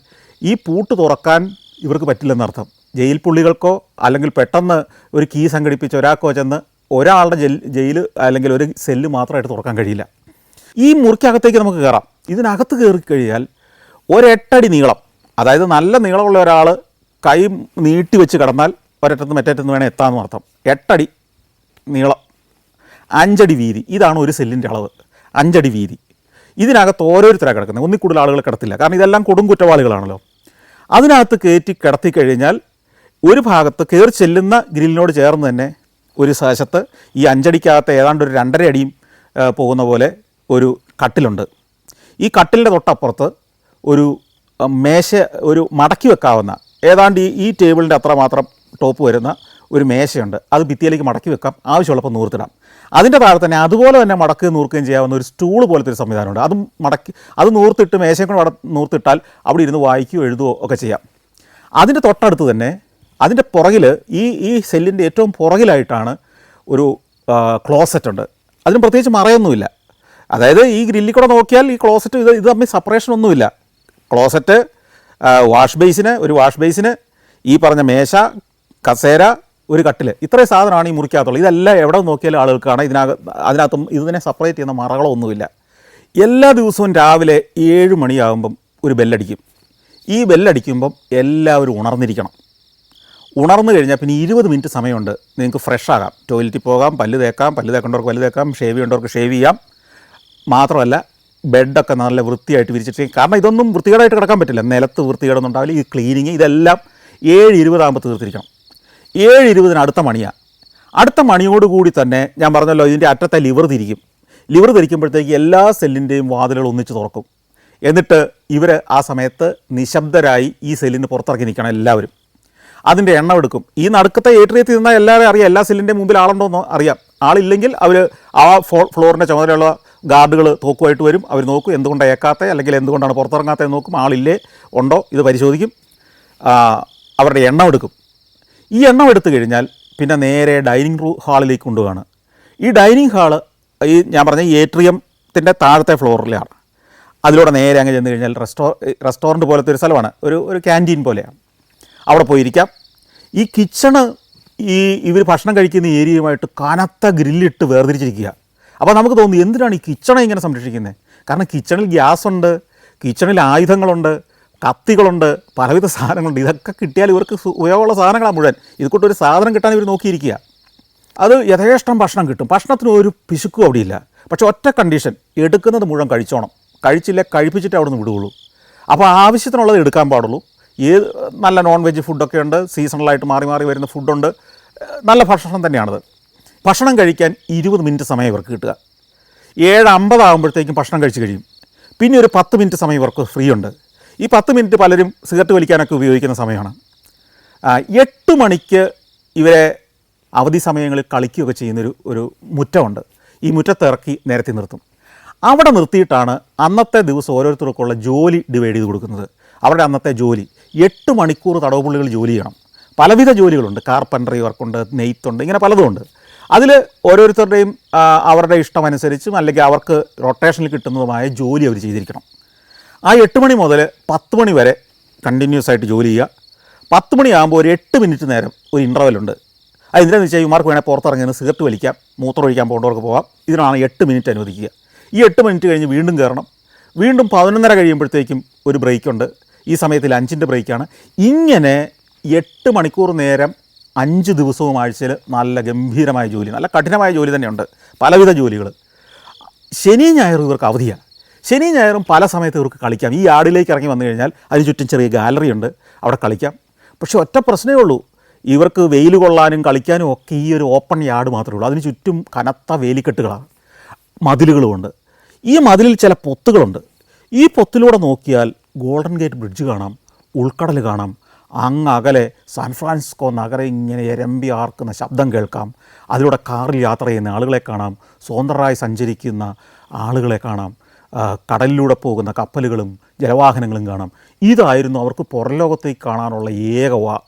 ഈ പൂട്ട് തുറക്കാൻ ഇവർക്ക് പറ്റില്ലെന്നർത്ഥം. ജയിൽ പുള്ളികൾക്കോ അല്ലെങ്കിൽ പെട്ടെന്ന് ഒരു കീ സംഘടിപ്പിച്ച് ഒരാൾക്കോ ചെന്ന് ഒരാളുടെ ജയിൽ അല്ലെങ്കിൽ ഒരു സെല്ല് മാത്രമായിട്ട് തുറക്കാൻ കഴിയില്ല. ഈ മുറിക്കകത്തേക്ക് നമുക്ക് കയറാം. ഇതിനകത്ത് കയറി കഴിഞ്ഞാൽ 1 അടി നീളം, അതായത് നല്ല നീളമുള്ള ഒരാൾ കൈ നീട്ടി വെച്ച് കിടന്നാൽ ഒരറ്റത്ത് മറ്റേറ്റത്ത് വേണേൽ എത്താമെന്ന് അർത്ഥം. 8 അടി നീളം, 5 അടി വീതി. ഇതാണ് ഒരു സെല്ലിൻ്റെ അളവ്. 5 അടി വീതി. ഇതിനകത്ത് ഓരോരുത്തരാണ് കിടക്കുന്നത്. ഒന്നിൽ കൂടുതൽ ആളുകൾ കിടത്തില്ല. കാരണം ഇതെല്ലാം കൊടും കുറ്റവാളികളാണല്ലോ. അതിനകത്ത് കയറ്റി കിടത്തി കഴിഞ്ഞാൽ ഒരു ഭാഗത്ത് കയറി ചെല്ലുന്ന ഗ്രില്ലിനോട് ചേർന്ന് തന്നെ ഒരു വശത്ത് ഈ 5 അടിക്കകത്ത് ഏതാണ്ട് ഒരു 2.5 അടിയും പോകുന്ന പോലെ ഒരു കട്ടിലുണ്ട്. ഈ കട്ടിലിൻ്റെ തൊട്ടപ്പുറത്ത് ഒരു മേശ, ഒരു മടക്കി വെക്കാവുന്ന ഏതാണ്ട് ഈ ടേബിളിൻ്റെ അത്രമാത്രം ടോപ്പ് വരുന്ന ഒരു മേശയുണ്ട്. അത് ഭിത്തിയിലേക്ക് മടക്കി വെക്കാം, ആവശ്യമുള്ളപ്പോൾ നൂർത്തിടാം. അതിൻ്റെ താഴെ തന്നെ അതുപോലെ തന്നെ മടക്കുകയും നൂർക്കുകയും ചെയ്യാവുന്ന ഒരു സ്റ്റൂൾ പോലത്തെ ഒരു സംവിധാനമുണ്ട്. അതും മടക്കി അത് നൂർത്തിട്ട് മേശയും കൂടെ നൂർത്തിട്ടാൽ അവിടെ ഇരുന്ന് വായിക്കുകയോ എഴുതുകയോ ഒക്കെ ചെയ്യാം. അതിൻ്റെ തൊട്ടടുത്ത് തന്നെ അതിൻ്റെ പുറകിൽ ഈ സെല്ലിൻ്റെ ഏറ്റവും പുറകിലായിട്ടാണ് ഒരു ക്ലോസറ്റ് ഉണ്ട്. അതിന് പ്രത്യേകിച്ച് മറയൊന്നുമില്ല. അതായത് ഈ ഗ്രില്ലിൽ കൂടെ നോക്കിയാൽ ഈ ക്ലോസറ്റ് ഇത് തമ്മിൽ സെപ്പറേഷൻ ഒന്നുമില്ല. ക്ലോസറ്റ്, ഒരു വാഷ് ബേസിന്, ഈ പറഞ്ഞ മേശ, കസേര, ഒരു കട്ടിൽ, ഇത്രയും സാധനമാണ് ഈ മുറിക്കകത്തുള്ളത്. ഇതെല്ലാം എവിടെ നോക്കിയാലും ആളുകൾക്ക് കാണാം. അതിനകത്തും ഇതിനെ സെപ്പറേറ്റ് ചെയ്യുന്ന മറകളോ ഒന്നുമില്ല. എല്ലാ ദിവസവും രാവിലെ 7 മണിയാകുമ്പം ഒരു ബെല്ലടിക്കും. ഈ ബെല്ലടിക്കുമ്പം എല്ലാവരും ഉണർന്നിരിക്കണം. ഉണർന്നു കഴിഞ്ഞാൽ പിന്നെ 20 മിനിറ്റ് സമയമുണ്ട്. നിങ്ങൾക്ക് ഫ്രഷ് ആകാം, ടോയ്ലറ്റിൽ പോകാം, പല്ല് തേക്കേണ്ടവർക്ക് പല്ല് തേക്കാം, ഷേവ് ചെയ്യേണ്ടവർക്ക് ഷേവ് ചെയ്യാം. മാത്രമല്ല ബെഡൊക്കെ നല്ല വൃത്തിയായിട്ട് വിരിച്ചിട്ട്, കാരണം ഇതൊന്നും വൃത്തികേടായിട്ട് കിടക്കാൻ പറ്റില്ല. നിലത്ത് വൃത്തികേടൊന്നും ഉണ്ടാവില്ല. ഈ ക്ലീനിങ് ഇതെല്ലാം 7:20 ആകുമ്പോൾ തീർത്തിരിക്കണം. 7:20 അടുത്ത മണിയാണ്. അടുത്ത മണിയോടുകൂടി തന്നെ ഞാൻ പറഞ്ഞല്ലോ ഇതിൻ്റെ അറ്റത്തെ ലിവർ തിരിക്കും. ലിവർ തിരിക്കുമ്പോഴത്തേക്ക് എല്ലാ സെല്ലിൻ്റെയും വാതിലുകൾ ഒന്നിച്ച് തുറക്കും. എന്നിട്ട് ഇവർ ആ സമയത്ത് നിശബ്ദരായി ഈ സെല്ലിന് പുറത്തിറക്കി നിൽക്കണം എല്ലാവരും. അതിൻ്റെ എണ്ണം എടുക്കും. ഈ നടുക്കത്തെ ഏട്രിയത്തിൽ നിന്നാൽ എല്ലാവരും അറിയാം, എല്ലാ സെല്ലിൻ്റെ മുമ്പിൽ ആളുണ്ടോയെന്ന് അറിയാം. ആളില്ലെങ്കിൽ അവർ ആ ഫ്ലോറിൻ്റെ ചുമതലയുള്ള ഗാർഡുകൾ തോക്കുമായിട്ട് വരും. അവർ നോക്കും എന്തുകൊണ്ടാണ് ഏക്കാത്തത് അല്ലെങ്കിൽ എന്തുകൊണ്ടാണ് പുറത്തിറങ്ങാത്തതെന്ന് നോക്കും. ആളില്ലേ ഉണ്ടോ ഇത് പരിശോധിക്കും. അവരുടെ എണ്ണം എടുക്കും. ഈ എണ്ണം എടുത്തു കഴിഞ്ഞാൽ പിന്നെ നേരെ ഡൈനിങ് ഹാളിലേക്ക് കൊണ്ടുപോവാണ്. ഈ ഡൈനിങ് ഹാള് ഞാൻ പറഞ്ഞ ഈ ഏട്രിയത്തിൻ്റെ താഴത്തെ ഫ്ലോറിലാണ്. അതിലൂടെ നേരെ അങ്ങ് ചെന്ന് കഴിഞ്ഞാൽ റെസ്റ്റോറൻറ്റ് പോലത്തെ ഒരു സ്ഥലമാണ്, ഒരു ക്യാൻറ്റീൻ പോലെയാണ്. അവിടെ പോയിരിക്കാം. ഈ കിച്ചണ് ഇവർ ഭക്ഷണം കഴിക്കുന്ന ഏരിയയുമായിട്ട് കനത്ത ഗ്രില്ലിട്ട് വേർതിരിച്ചിരിക്കുക. അപ്പോൾ നമുക്ക് തോന്നി എന്തിനാണ് ഈ കിച്ചണെ ഇങ്ങനെ സംരക്ഷിക്കുന്നത്? കാരണം കിച്ചണിൽ ഗ്യാസുണ്ട്, കിച്ചണിൽ ആയുധങ്ങളുണ്ട്, കത്തികളുണ്ട്, പലവിധ സാധനങ്ങളുണ്ട്. ഇതൊക്കെ കിട്ടിയാൽ ഇവർക്ക് ഉപയോഗമുള്ള സാധനങ്ങളാണ് മുഴുവൻ. ഇതുകൊണ്ടൊരു സാധനം കിട്ടാൻ ഇവർ നോക്കിയിരിക്കുക. അത് യഥേഷ്ടം ഭക്ഷണം കിട്ടും, ഭക്ഷണത്തിന് ഒരു പിശുക്കും അവിടെയില്ല. പക്ഷേ ഒറ്റ കണ്ടീഷൻ, എടുക്കുന്നത് മുഴുവൻ കഴിച്ചോണം. കഴിച്ചില്ല കഴിപ്പിച്ചിട്ട് അവിടെ നിന്ന് വിടുകയുള്ളൂ. അപ്പോൾ ആവശ്യത്തിനുള്ളത് എടുക്കാൻ പാടുള്ളൂ. നല്ല നോൺ വെജ് ഫുഡൊക്കെ ഉണ്ട്, സീസണലായിട്ട് മാറി മാറി വരുന്ന ഫുഡുണ്ട്, നല്ല ഭക്ഷണം തന്നെയാണത്. ഭക്ഷണം കഴിക്കാൻ 20 മിനിറ്റ് സമയം ഇവർക്ക് കിട്ടുക. 7:50 ആകുമ്പോഴത്തേക്കും ഭക്ഷണം കഴിച്ച് കഴിയും. പിന്നെ ഒരു 10 മിനിറ്റ് സമയം ഇവർക്ക് ഫ്രീ ഉണ്ട്. ഈ 10 മിനിറ്റ് പലരും സിഗരറ്റ് വലിക്കാനൊക്കെ ഉപയോഗിക്കുന്ന സമയമാണ്. 8 മണിക്ക് ഇവരെ അവധി സമയങ്ങളിൽ കളിക്കുകയൊക്കെ ചെയ്യുന്നൊരു മുറ്റമുണ്ട്. ഈ മുറ്റത്തിറക്കി നിരത്തി നിർത്തും. അവിടെ നിർത്തിയിട്ടാണ് അന്നത്തെ ദിവസം ഓരോരുത്തർക്കുള്ള ജോലി ഡിവൈഡ് ചെയ്ത് കൊടുക്കുന്നത്. അവരുടെ അന്നത്തെ ജോലി 8 മണിക്കൂർ തടവുപുള്ളികൾ ജോലി ചെയ്യണം. പലവിധ ജോലികളുണ്ട്, കാർപ്പൻട്രി വർക്കുണ്ട്, നെയ്ത്തുണ്ട്, ഇങ്ങനെ പലതുമുണ്ട്. അതിൽ ഓരോരുത്തരുടെയും അവരുടെ ഇഷ്ടമനുസരിച്ചും അല്ലെങ്കിൽ അവർക്ക് റൊട്ടേഷനിൽ കിട്ടുന്നതുമായ ജോലി അവർ ചെയ്തിരിക്കണം. ആ 8 മണി മുതൽ 10 മണി വരെ കണ്ടിന്യൂസ് ആയിട്ട് ജോലി ചെയ്യുക. 10 മണിയാകുമ്പോൾ ഒരു 8 മിനിറ്റ് നേരം ഒരു ഇൻ്റർവെല്ലുണ്ട്. അതെന്താണെന്ന് വെച്ചാൽ ഇവർക്ക് വേണേൽ പുറത്തിറങ്ങി സിഗരറ്റ് വലിക്കാം, മൂത്രം ഒഴിക്കാൻ പോകേണ്ടവർക്ക് പോകാം. ഇതിനാണ് 8 മിനിറ്റ് അനുവദിക്കുക. ഈ 8 മിനിറ്റ് കഴിഞ്ഞ് വീണ്ടും കയറണം. വീണ്ടും 11:30 കഴിയുമ്പോഴത്തേക്കും ഒരു ബ്രേക്കുണ്ട്. ഈ സമയത്ത് ലഞ്ചിൻ്റെ ബ്രേക്കാണ്. ഇങ്ങനെ 8 മണിക്കൂർ നേരം 5 ദിവസവും ആഴ്ചയിൽ നല്ല ഗംഭീരമായ ജോലി, നല്ല കഠിനമായ ജോലി തന്നെയുണ്ട്, പലവിധ ജോലികൾ. ശനി ഞായറും ഇവർക്ക് അവധിയാണ്. ശനി ഞായറും പല സമയത്ത് ഇവർക്ക് കളിക്കാം. ഈ യാർഡിലേക്ക് ഇറങ്ങി വന്നു കഴിഞ്ഞാൽ അതിന് ചുറ്റും ചെറിയ ഗാലറി ഉണ്ട്, അവിടെ കളിക്കാം. പക്ഷേ ഒറ്റ പ്രശ്നമേ ഉള്ളൂ, ഇവർക്ക് വെയിൽ കൊള്ളാനും കളിക്കാനും ഒക്കെ ഈ ഒരു ഓപ്പൺ യാർഡ് മാത്രമേ ഉള്ളൂ. അതിന് ചുറ്റും കനത്ത വേലിക്കെട്ടുകളാണ്, മതിലുകളുമുണ്ട്. ഈ മതിലിൽ ചില പൊത്തുകളുണ്ട്. ഈ പൊത്തിലൂടെ നോക്കിയാൽ ഗോൾഡൻ ഗേറ്റ് ബ്രിഡ്ജ് കാണാം, ഉൾക്കടൽ കാണാം. അങ്ങ് അകലെ സാൻ ഫ്രാൻസിസ്കോ നഗരം ഇങ്ങനെ എരമ്പി ആർക്കുന്ന ശബ്ദം കേൾക്കാം. അതിലൂടെ കാറിൽ യാത്ര ചെയ്യുന്ന ആളുകളെ കാണാം, സ്വതന്ത്രരായി സഞ്ചരിക്കുന്ന ആളുകളെ കാണാം, കടലിലൂടെ പോകുന്ന കപ്പലുകളും ജലവാഹനങ്ങളും കാണാം. ഇതായിരുന്നു അവർക്ക് പുറംലോകത്തേക്ക് കാണാനുള്ള ഏക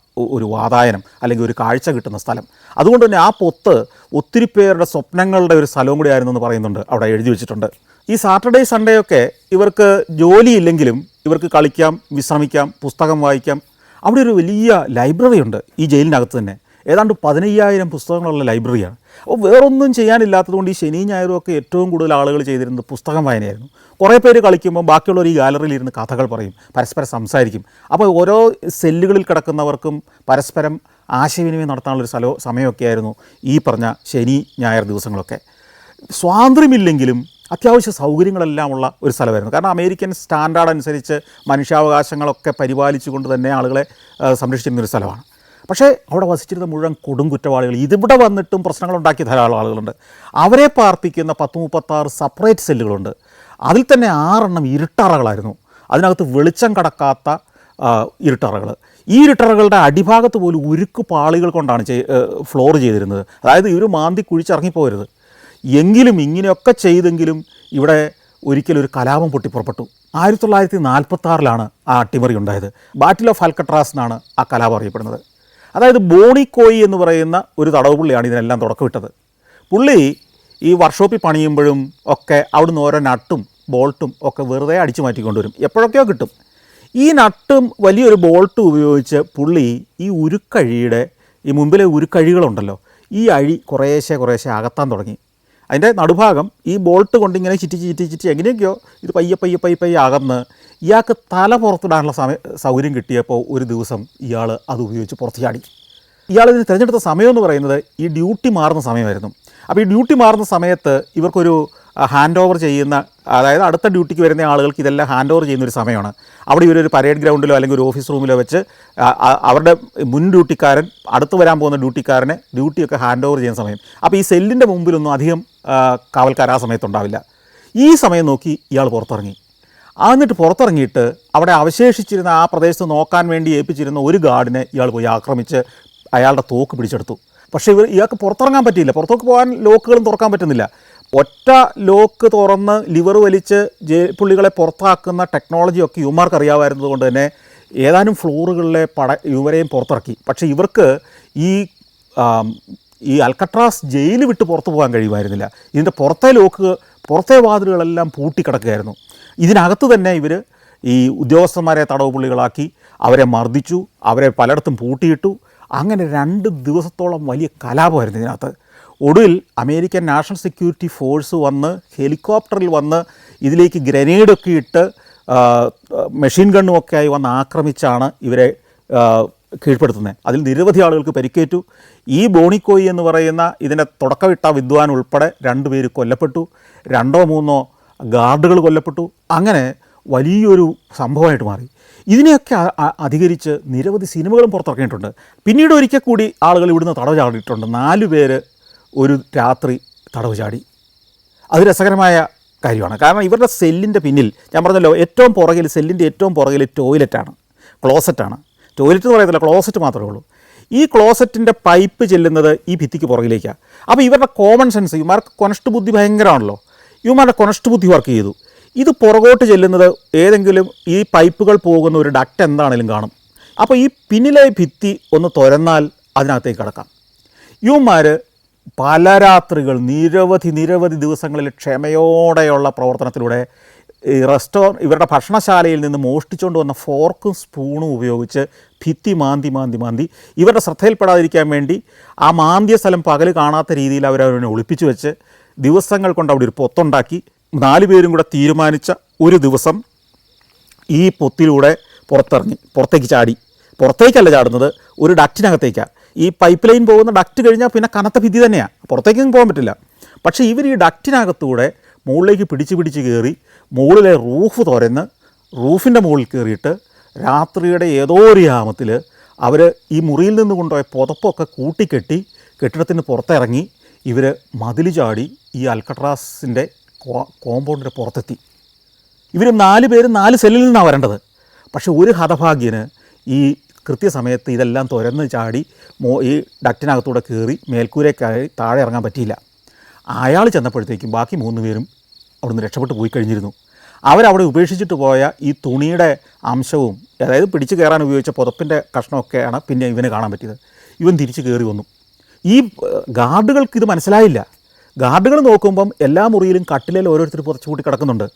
ഒരു വാതായനം അല്ലെങ്കിൽ ഒരു കാഴ്ച കിട്ടുന്ന സ്ഥലം. അതുകൊണ്ട് തന്നെ ആ പൊത്ത് ഒത്തിരി പേരുടെ സ്വപ്നങ്ങളുടെ ഒരു സ്ഥലവും കൂടി ആയിരുന്നു എന്ന് പറയുന്നുണ്ട്, അവിടെ എഴുതി വെച്ചിട്ടുണ്ട്. ഈ സാറ്റർഡേ സൺഡേ ഒക്കെ ഇവർക്ക് ജോലിയില്ലെങ്കിലും ഇവർക്ക് കളിക്കാം, വിശ്രമിക്കാം, പുസ്തകം വായിക്കാം. അവിടെ ഒരു വലിയ ലൈബ്രറി ഉണ്ട് ഈ ജയിലിനകത്ത് തന്നെ. ഏതാണ്ട് 15,000 പുസ്തകങ്ങളുള്ള ലൈബ്രറിയാണ്. അപ്പോൾ വേറൊന്നും ചെയ്യാനില്ലാത്തതുകൊണ്ട് ഈ ശനി ഞായറും ഒക്കെ ഏറ്റവും കൂടുതൽ ആളുകൾ ചെയ്തിരുന്നത് പുസ്തകം വായനയായിരുന്നു. കുറേ പേര് കളിക്കുമ്പോൾ ബാക്കിയുള്ളവർ ഈ ഗാലറിയിൽ ഇരുന്ന് കഥകൾ പറയും, പരസ്പരം സംസാരിക്കും. അപ്പോൾ ഓരോ സെല്ലുകളിൽ കിടക്കുന്നവർക്കും പരസ്പരം ആശയവിനിമയം നടത്താനുള്ളൊരു സമയമൊക്കെ ആയിരുന്നു ഈ പറഞ്ഞ ശനി ഞായർ ദിവസങ്ങളൊക്കെ. സ്വാതന്ത്ര്യമില്ലെങ്കിലും അത്യാവശ്യ സൗകര്യങ്ങളെല്ലാം ഉള്ള ഒരു സ്ഥലമായിരുന്നു. കാരണം അമേരിക്കൻ സ്റ്റാൻഡേർഡ് അനുസരിച്ച് മനുഷ്യാവകാശങ്ങളൊക്കെ പരിപാലിച്ചുകൊണ്ട് തന്നെ ആളുകളെ സംരക്ഷിച്ചിരുന്നൊരു സ്ഥലമാണ്. പക്ഷേ അവിടെ വസിച്ചിരുന്ന മുഴുവൻ കൊടും കുറ്റവാളികൾ, ഇതിവിടെ വന്നിട്ടും പ്രശ്നങ്ങളുണ്ടാക്കിയ ധാരാളം ആളുകളുണ്ട്. അവരെ പാർപ്പിക്കുന്ന 10-36 സെപ്പറേറ്റ് സെല്ലുകളുണ്ട്. അതിൽ തന്നെ 6 ഇരുട്ടറകളായിരുന്നു. അതിനകത്ത് വെളിച്ചം കടക്കാത്ത ഇരുട്ടറകൾ. ഈ ഇരുട്ടറകളുടെ അടിഭാഗത്ത് പോലും ഉരുക്ക് പാളികൾ കൊണ്ടാണ് ഫ്ലോർ ചെയ്തിരുന്നത്. അതായത് ഇവർ മാന്തി കുഴിച്ചിറങ്ങിപ്പോരുത്. എങ്കിലും ഇങ്ങനെയൊക്കെ ചെയ്തെങ്കിലും ഇവിടെ ഒരിക്കലൊരു കലാപം പൊട്ടിപ്പുറപ്പെട്ടു. 1946 ആ അട്ടിമറി ഉണ്ടായത്. ബാറ്റിൽ ഓഫ് അൽക്കട്രാസ് എന്നാണ് ആ കലാപം അറിയപ്പെടുന്നത്. അതായത് ബോണി കോയി എന്ന് പറയുന്ന ഒരു തടവുപുള്ളിയാണ് ഇതിനെല്ലാം തുടക്കമിട്ടത്. പുള്ളി ഈ വർക്ക്ഷോപ്പിൽ പണിയുമ്പോഴും ഒക്കെ അവിടുന്ന് ഓരോ നട്ടും ബോൾട്ടും ഒക്കെ വെറുതെ അടിച്ചു മാറ്റിക്കൊണ്ടുവരും, എപ്പോഴൊക്കെയോ കിട്ടും. ഈ നട്ടും വലിയൊരു ബോൾട്ടും ഉപയോഗിച്ച് പുള്ളി ഈ ഉരുക്കഴിയുടെ ഈ മുമ്പിലെ ഉരുക്കഴികളുണ്ടല്ലോ, ഈ അഴി കുറേശ്ശെ അകത്താൻ തുടങ്ങി. അതിൻ്റെ നടുഭാഗം ഈ ബോൾട്ട് കൊണ്ടിങ്ങനെ ചിറ്റി എങ്ങനെയൊക്കെയോ ഇത് പയ്യെ അകന്ന് ഇയാൾക്ക് തല പുറത്തിടാനുള്ള സൗകര്യം കിട്ടിയപ്പോൾ ഒരു ദിവസം ഇയാൾ അത് ഉപയോഗിച്ച് പുറത്ത് ചാടി. ഇയാളിതിന് തിരഞ്ഞെടുത്ത സമയമെന്ന് പറയുന്നത് ഈ ഡ്യൂട്ടി മാറുന്ന സമയമായിരുന്നു. അപ്പോൾ ഈ ഡ്യൂട്ടി മാറുന്ന സമയത്ത് ഇവർക്കൊരു ഹാൻഡ് ഓവർ ചെയ്യുന്ന, അതായത് അടുത്ത ഡ്യൂട്ടിക്ക് വരുന്ന ആളുകൾക്ക് ഇതെല്ലാം ഹാൻഡ് ഓവർ ചെയ്യുന്നൊരു സമയമാണ്. അവിടെ ഇവരൊരു പരേഡ് ഗ്രൗണ്ടിലോ അല്ലെങ്കിൽ ഒരു ഓഫീസ് റൂമിലോ വെച്ച് അവരുടെ മുൻ ഡ്യൂട്ടിക്കാരൻ അടുത്ത് വരാൻ പോകുന്ന ഡ്യൂട്ടിക്കാരനെ ഡ്യൂട്ടിയൊക്കെ ഹാൻഡ് ഓവർ ചെയ്യുന്ന സമയം. അപ്പോൾ ഈ സെല്ലിൻ്റെ മുമ്പിലൊന്നും അധികം കാവൽക്കാർ ആ സമയത്തുണ്ടാവില്ല. ഈ സമയം നോക്കി ഇയാൾ പുറത്തിറങ്ങി. എന്നിട്ട് പുറത്തിറങ്ങിയിട്ട് അവിടെ അവശേഷിച്ചിരുന്ന ആ പ്രദേശത്ത് നോക്കാൻ വേണ്ടി ഏൽപ്പിച്ചിരുന്ന ഒരു ഗാർഡിനെ ഇയാൾ പോയി ആക്രമിച്ച് അയാളുടെ തോക്ക് പിടിച്ചെടുത്തു. പക്ഷേ ഇയാൾക്ക് പുറത്തിറങ്ങാൻ പറ്റിയില്ല. പുറത്തേക്ക് പോകാൻ ലോക്കുകളും തുറക്കാൻ പറ്റുന്നില്ല. ഒറ്റ ലോക്ക് തുറന്ന് ലിവർ വലിച്ച് പുള്ളികളെ പുറത്താക്കുന്ന ടെക്നോളജിയൊക്കെ യുവമാർക്ക് അറിയാമായിരുന്നത് കൊണ്ട് തന്നെ ഏതാനും ഫ്ലോറുകളിലെ ഇവരെയും പുറത്തിറക്കി. പക്ഷേ ഇവർക്ക് ഈ അൽക്കട്രാസ് ജയിൽ വിട്ട് പുറത്തു പോകാൻ കഴിയുമായിരുന്നില്ല. ഇതിൻ്റെ പുറത്തെ വാതിലുകളെല്ലാം പൂട്ടിക്കിടക്കുകയായിരുന്നു. ഇതിനകത്ത് തന്നെ ഇവർ ഈ ഉദ്യോഗസ്ഥന്മാരെ തടവുപുള്ളികളാക്കി അവരെ മർദ്ദിച്ചു, അവരെ പലയിടത്തും പൂട്ടിയിട്ടു. അങ്ങനെ 2 ദിവസത്തോളം വലിയ കലാപമായിരുന്നു ഇതിനകത്ത്. ഒടുവിൽ അമേരിക്കൻ നാഷണൽ സെക്യൂരിറ്റി ഫോഴ്സ് വന്ന് ഹെലികോപ്റ്ററിൽ വന്ന് ഇതിലേക്ക് ഗ്രനേഡൊക്കെ ഇട്ട് മെഷീൻ ഗണ്ണുമൊക്കെ ആയി വന്ന് ആക്രമിച്ചാണ് ഇവരെ കീഴ്പ്പെടുത്തുന്നത്. അതിൽ നിരവധി ആളുകൾക്ക് പരിക്കേറ്റു. ഈ ബോണിക്കോയി എന്ന് പറയുന്ന ഇതിൻ്റെ തുടക്കമിട്ട വിദ്വാൻ ഉൾപ്പെടെ 2 പേര് കൊല്ലപ്പെട്ടു, 2-3 ഗാർഡുകൾ കൊല്ലപ്പെട്ടു. അങ്ങനെ വലിയൊരു സംഭവമായിട്ട് മാറി. ഇതിനെയൊക്കെ അധികരിച്ച് നിരവധി സിനിമകളും പുറത്തിറക്കിയിട്ടുണ്ട്. പിന്നീട് ഒരിക്കൽ കൂടി ആളുകൾ ഇവിടുന്ന് തടവ് ചാടിയിട്ടുണ്ട്. 4 പേര് ഒരു രാത്രി തടവ് ചാടി. അത് രസകരമായ കാര്യമാണ്. കാരണം ഇവരുടെ സെല്ലിൻ്റെ പിന്നിൽ ഞാൻ പറഞ്ഞല്ലോ, ഏറ്റവും പുറകിൽ സെല്ലിൻ്റെ ഏറ്റവും പുറകിൽ ടോയ്ലറ്റാണ്, ക്ലോസറ്റാണ്. ടോയ്ലറ്റ് എന്ന് പറയത്തില്ല, ക്ലോസറ്റ് മാത്രമേ ഉള്ളൂ. ഈ ക്ലോസറ്റിൻ്റെ പൈപ്പ് ചെല്ലുന്നത് ഈ ഭിത്തിക്ക് പുറകിലേക്കാണ്. അപ്പോൾ ഇവരുടെ കോമൺ സെൻസ്, ഇവന്മാർക്ക് കൊനഷ്ട് ബുദ്ധി ഭയങ്കരമാണല്ലോ, ഇവന്മാരുടെ കൊനഷ്ട് ബുദ്ധി വർക്ക് ചെയ്തു. ഇത് പുറകോട്ട് ചെല്ലുന്നത് ഏതെങ്കിലും ഈ പൈപ്പുകൾ പോകുന്ന ഒരു ഡക്റ്റ് എന്താണെങ്കിലും കാണും. അപ്പോൾ ഈ പിന്നിലെ ഭിത്തി ഒന്ന് തുരന്നാൽ അതിനകത്തേക്ക് കടക്കാം. ഇവന്മാർ പല രാത്രികൾ നിരവധി ദിവസങ്ങളിൽ ക്ഷമയോടെയുള്ള പ്രവർത്തനത്തിലൂടെ ഇവരുടെ ഭക്ഷണശാലയിൽ നിന്ന് മോഷ്ടിച്ചുകൊണ്ട് വന്ന ഫോർക്കും സ്പൂണും ഉപയോഗിച്ച് ഭിത്തി മാന്തി ഇവരുടെ ശ്രദ്ധയിൽപ്പെടാതിരിക്കാൻ വേണ്ടി ആ മാന്തിയ സ്ഥലം പകൽ കാണാത്ത രീതിയിൽ അവരവരെ ഒളിപ്പിച്ചു വെച്ച് ദിവസങ്ങൾ കൊണ്ട് അവിടെ ഒരു പൊത്തുണ്ടാക്കി 4 പേരും കൂടെ തീരുമാനിച്ച ഒരു ദിവസം ഈ പൊത്തിലൂടെ പുറത്തേക്ക് ചാടി. പുറത്തേക്കല്ല ചാടുന്നത്, ഒരു ഡക്റ്റിനകത്തേക്കാണ്. ഈ പൈപ്പ് ലൈൻ പോകുന്ന ഡക്റ്റ് കഴിഞ്ഞാൽ പിന്നെ കനത്ത ഭിത്തി തന്നെയാണ്, പുറത്തേക്കൊന്നും പോകാൻ പറ്റില്ല. പക്ഷേ ഇവർ ഈ ഡക്റ്റിനകത്തൂടെ മുകളിലേക്ക് പിടിച്ച് കയറി മുകളിലെ റൂഫ് തുരന്ന് റൂഫിൻ്റെ മുകളിൽ കയറിയിട്ട് രാത്രിയുടെ ഏതോ ഒരു യാമത്തിൽ അവർ ഈ മുറിയിൽ നിന്ന് കൊണ്ടുപോയ പുതപ്പൊക്കെ കൂട്ടിക്കെട്ടി കെട്ടിടത്തിന് പുറത്തിറങ്ങി ഇവർ മതിൽ ചാടി ഈ അൽക്കട്രാസിൻ്റെ കോമ്പൗണ്ടിൻ്റെ പുറത്തെത്തി. ഇവർ 4 പേരും 4 സെല്ലിൽ നിന്നാണ് വരേണ്ടത്. പക്ഷേ ഒരു ഹതഭാഗ്യന് ഈ കൃത്യസമയത്ത് ഇതെല്ലാം തുരന്ന് ചാടി ഈ ഡക്റ്റിനകത്തൂടെ കയറി മേൽക്കൂരയ്ക്കായി താഴെ ഇറങ്ങാൻ പറ്റിയില്ല. അയാൾ ചെന്നപ്പോഴത്തേക്കും ബാക്കി 3 പേരും അവിടുന്ന് രക്ഷപ്പെട്ടു പോയി കഴിഞ്ഞിരുന്നു. അവരവിടെ ഉപേക്ഷിച്ചിട്ട് പോയ ഈ തുണിയുടെ അംശവും, അതായത് പിടിച്ച് കയറാൻ ഉപയോഗിച്ച പുതപ്പിൻ്റെ കഷ്ണമൊക്കെയാണ് പിന്നെ ഇവന് കാണാൻ പറ്റിയത്. ഇവൻ തിരിച്ച് കയറി വന്നു. ഈ ഗാർഡുകൾക്ക് ഇത് മനസ്സിലായില്ല. ഗാർഡുകൾ നോക്കുമ്പം എല്ലാ മുറിയിലും കട്ടിലേൽ ഓരോരുത്തർ പുറച്ചു കൂട്ടി കിടക്കുന്നുണ്ട്.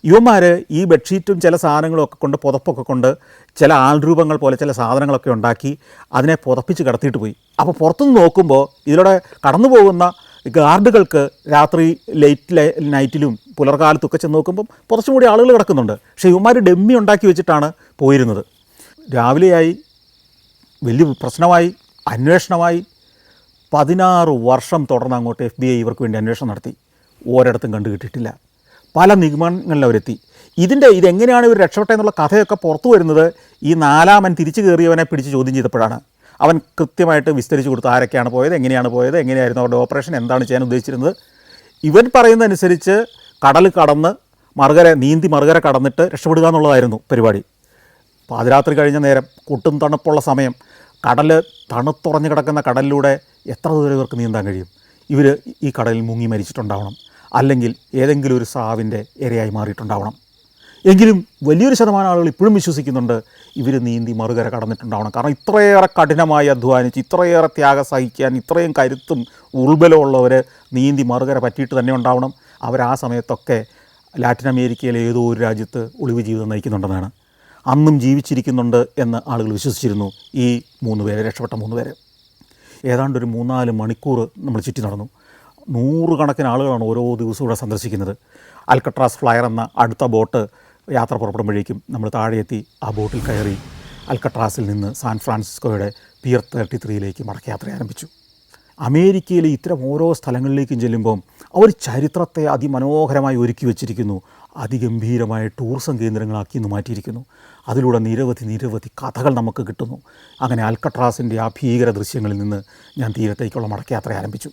ഇവന്മാർ ഈ ബെഡ്ഷീറ്റും ചില സാധനങ്ങളൊക്കെ കൊണ്ട് പുതപ്പൊക്കെ കൊണ്ട് ചില ആൾരൂപങ്ങൾ പോലെ ചില സാധനങ്ങളൊക്കെ ഉണ്ടാക്കി അതിനെ പുതപ്പിച്ച് കിടത്തിയിട്ട് പോയി. അപ്പോൾ പുറത്തുനിന്ന് നോക്കുമ്പോൾ ഇതിലൂടെ കടന്നു പോകുന്ന ഗാർഡുകൾക്ക് രാത്രി നൈറ്റിലും പുലർക്കാലത്തൊക്കെ ചെന്ന് നോക്കുമ്പം കുറച്ചും കൂടി ആളുകൾ കിടക്കുന്നുണ്ട്. പക്ഷേ ഇവന്മാർ ഡമ്മി ഉണ്ടാക്കി വെച്ചിട്ടാണ് പോയിരുന്നത്. രാവിലെയായി, വലിയ പ്രശ്നമായി, അന്വേഷണമായി. 16 വർഷം തുടർന്ന് അങ്ങോട്ട് FBI ഇവർക്ക് വേണ്ടി അന്വേഷണം നടത്തി. ഒരിടത്തും കണ്ടുകിട്ടിയിട്ടില്ല. പല നിഗമനങ്ങളിൽ അവരെത്തി. ഇതെങ്ങനെയാണ് ഇവർ രക്ഷപ്പെട്ടെന്നുള്ള കഥയൊക്കെ പുറത്തു വരുന്നത് ഈ 4-ാമൻ തിരിച്ചു കയറിയവനെ പിടിച്ച് ചോദ്യം ചെയ്തപ്പോഴാണ്. അവൻ കൃത്യമായിട്ട് വിസ്തരിച്ച് കൊടുത്തു ആരൊക്കെയാണ് പോയത്, എങ്ങനെയാണ് പോയത്, എങ്ങനെയായിരുന്നു അവരുടെ ഓപ്പറേഷൻ, എന്താണ് ചെയ്യാൻ ഉദ്ദേശിച്ചിരുന്നത്. ഇവൻ പറയുന്നതനുസരിച്ച് കടൽ കടന്ന് നീന്തി മറുകര കടന്നിട്ട് രക്ഷപ്പെടുക എന്നുള്ളതായിരുന്നു പരിപാടി. പാതിരാത്രി കഴിഞ്ഞ നേരം, കൂട്ടും തണുപ്പുള്ള സമയം, കടൽ തണുത്തുറഞ്ഞു കിടക്കുന്ന കടലിലൂടെ എത്ര ദൂരം ഇവർക്ക് നീന്താൻ കഴിയും? ഇവർ ഈ കടലിൽ മുങ്ങി മരിച്ചിട്ടുണ്ടാവണം, അല്ലെങ്കിൽ ഏതെങ്കിലും ഒരു സാവിൻ്റെ ഇരയായി മാറിയിട്ടുണ്ടാവണം. എങ്കിലും വലിയൊരു ശതമാനം ആളുകൾ ഇപ്പോഴും വിശ്വസിക്കുന്നുണ്ട് ഇവർ നീന്തി മറുകര കടന്നിട്ടുണ്ടാവണം. കാരണം ഇത്രയേറെ കഠിനമായി അധ്വാനിച്ച്, ഇത്രയേറെ ത്യാഗം സഹിക്കാൻ, ഇത്രയും കരുത്തും ഉൾബലമുള്ളവർ നീന്തി മറുകര പറ്റിയിട്ട് തന്നെ ഉണ്ടാവണം. അവർ ആ സമയത്തൊക്കെ ലാറ്റിൻ അമേരിക്കയിലെ ഏതോ ഒരു രാജ്യത്ത് ഒളിവ് ജീവിതം നയിക്കുന്നുണ്ടെന്നാണ്, അന്നും ജീവിച്ചിരിക്കുന്നുണ്ട് എന്ന് ആളുകൾ വിശ്വസിച്ചിരുന്നു. ഈ 3 പേരെ, രക്ഷപ്പെട്ട 3 പേരെ ഏതാണ്ട് ഒരു 3-4 മണിക്കൂർ നമ്മൾ ചുറ്റി നടന്നു. 100 കണക്കിന് ആളുകളാണ് ഓരോ ദിവസവും ഇവിടെ സന്ദർശിക്കുന്നത്. അൽക്കട്രാസ് ഫ്ലയർ എന്ന അടുത്ത ബോട്ട് യാത്ര പുറപ്പെടുമ്പോഴേക്കും നമ്മൾ താഴെ എത്തി. ആ ബോട്ടിൽ കയറി അൽക്കട്രാസിൽ നിന്ന് സാൻ ഫ്രാൻസിസ്കോയുടെ പിയർ 33ലേക്ക് മടക്കയാത്ര ആരംഭിച്ചു. അമേരിക്കയിലെ ഇത്തരം ഓരോ സ്ഥലങ്ങളിലേക്കും ചെല്ലുമ്പം അവർ ചരിത്രത്തെ അതിമനോഹരമായി ഒരുക്കി വച്ചിരിക്കുന്നു, അതിഗംഭീരമായ ടൂറിസം കേന്ദ്രങ്ങളാക്കി ഇന്ന് മാറ്റിയിരിക്കുന്നു. അതിലൂടെ നിരവധി കഥകൾ നമുക്ക് കിട്ടുന്നു. അങ്ങനെ അൽക്കട്രാസിൻ്റെ ആ ഭീകര ദൃശ്യങ്ങളിൽ നിന്ന് ഞാൻ തീരത്തേക്കുള്ള മടക്കയാത്ര ആരംഭിച്ചു.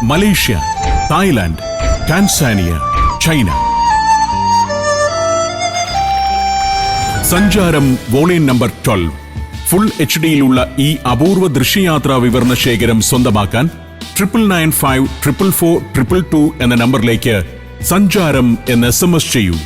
Malaysia, Thailand, Tanzania, China. സഞ്ചാരം വോളിയം നമ്പർ 12. ഫുൾ HDയിലുള്ള ഈ അപൂർവ ദൃശ്യയാത്രാ വിവരണ ശേഖരം സ്വന്തമാക്കാൻ 9995 444 222 എന്ന നമ്പറിലേക്ക് സഞ്ചാരം എന്ന് SMS ചെയ്യൂ.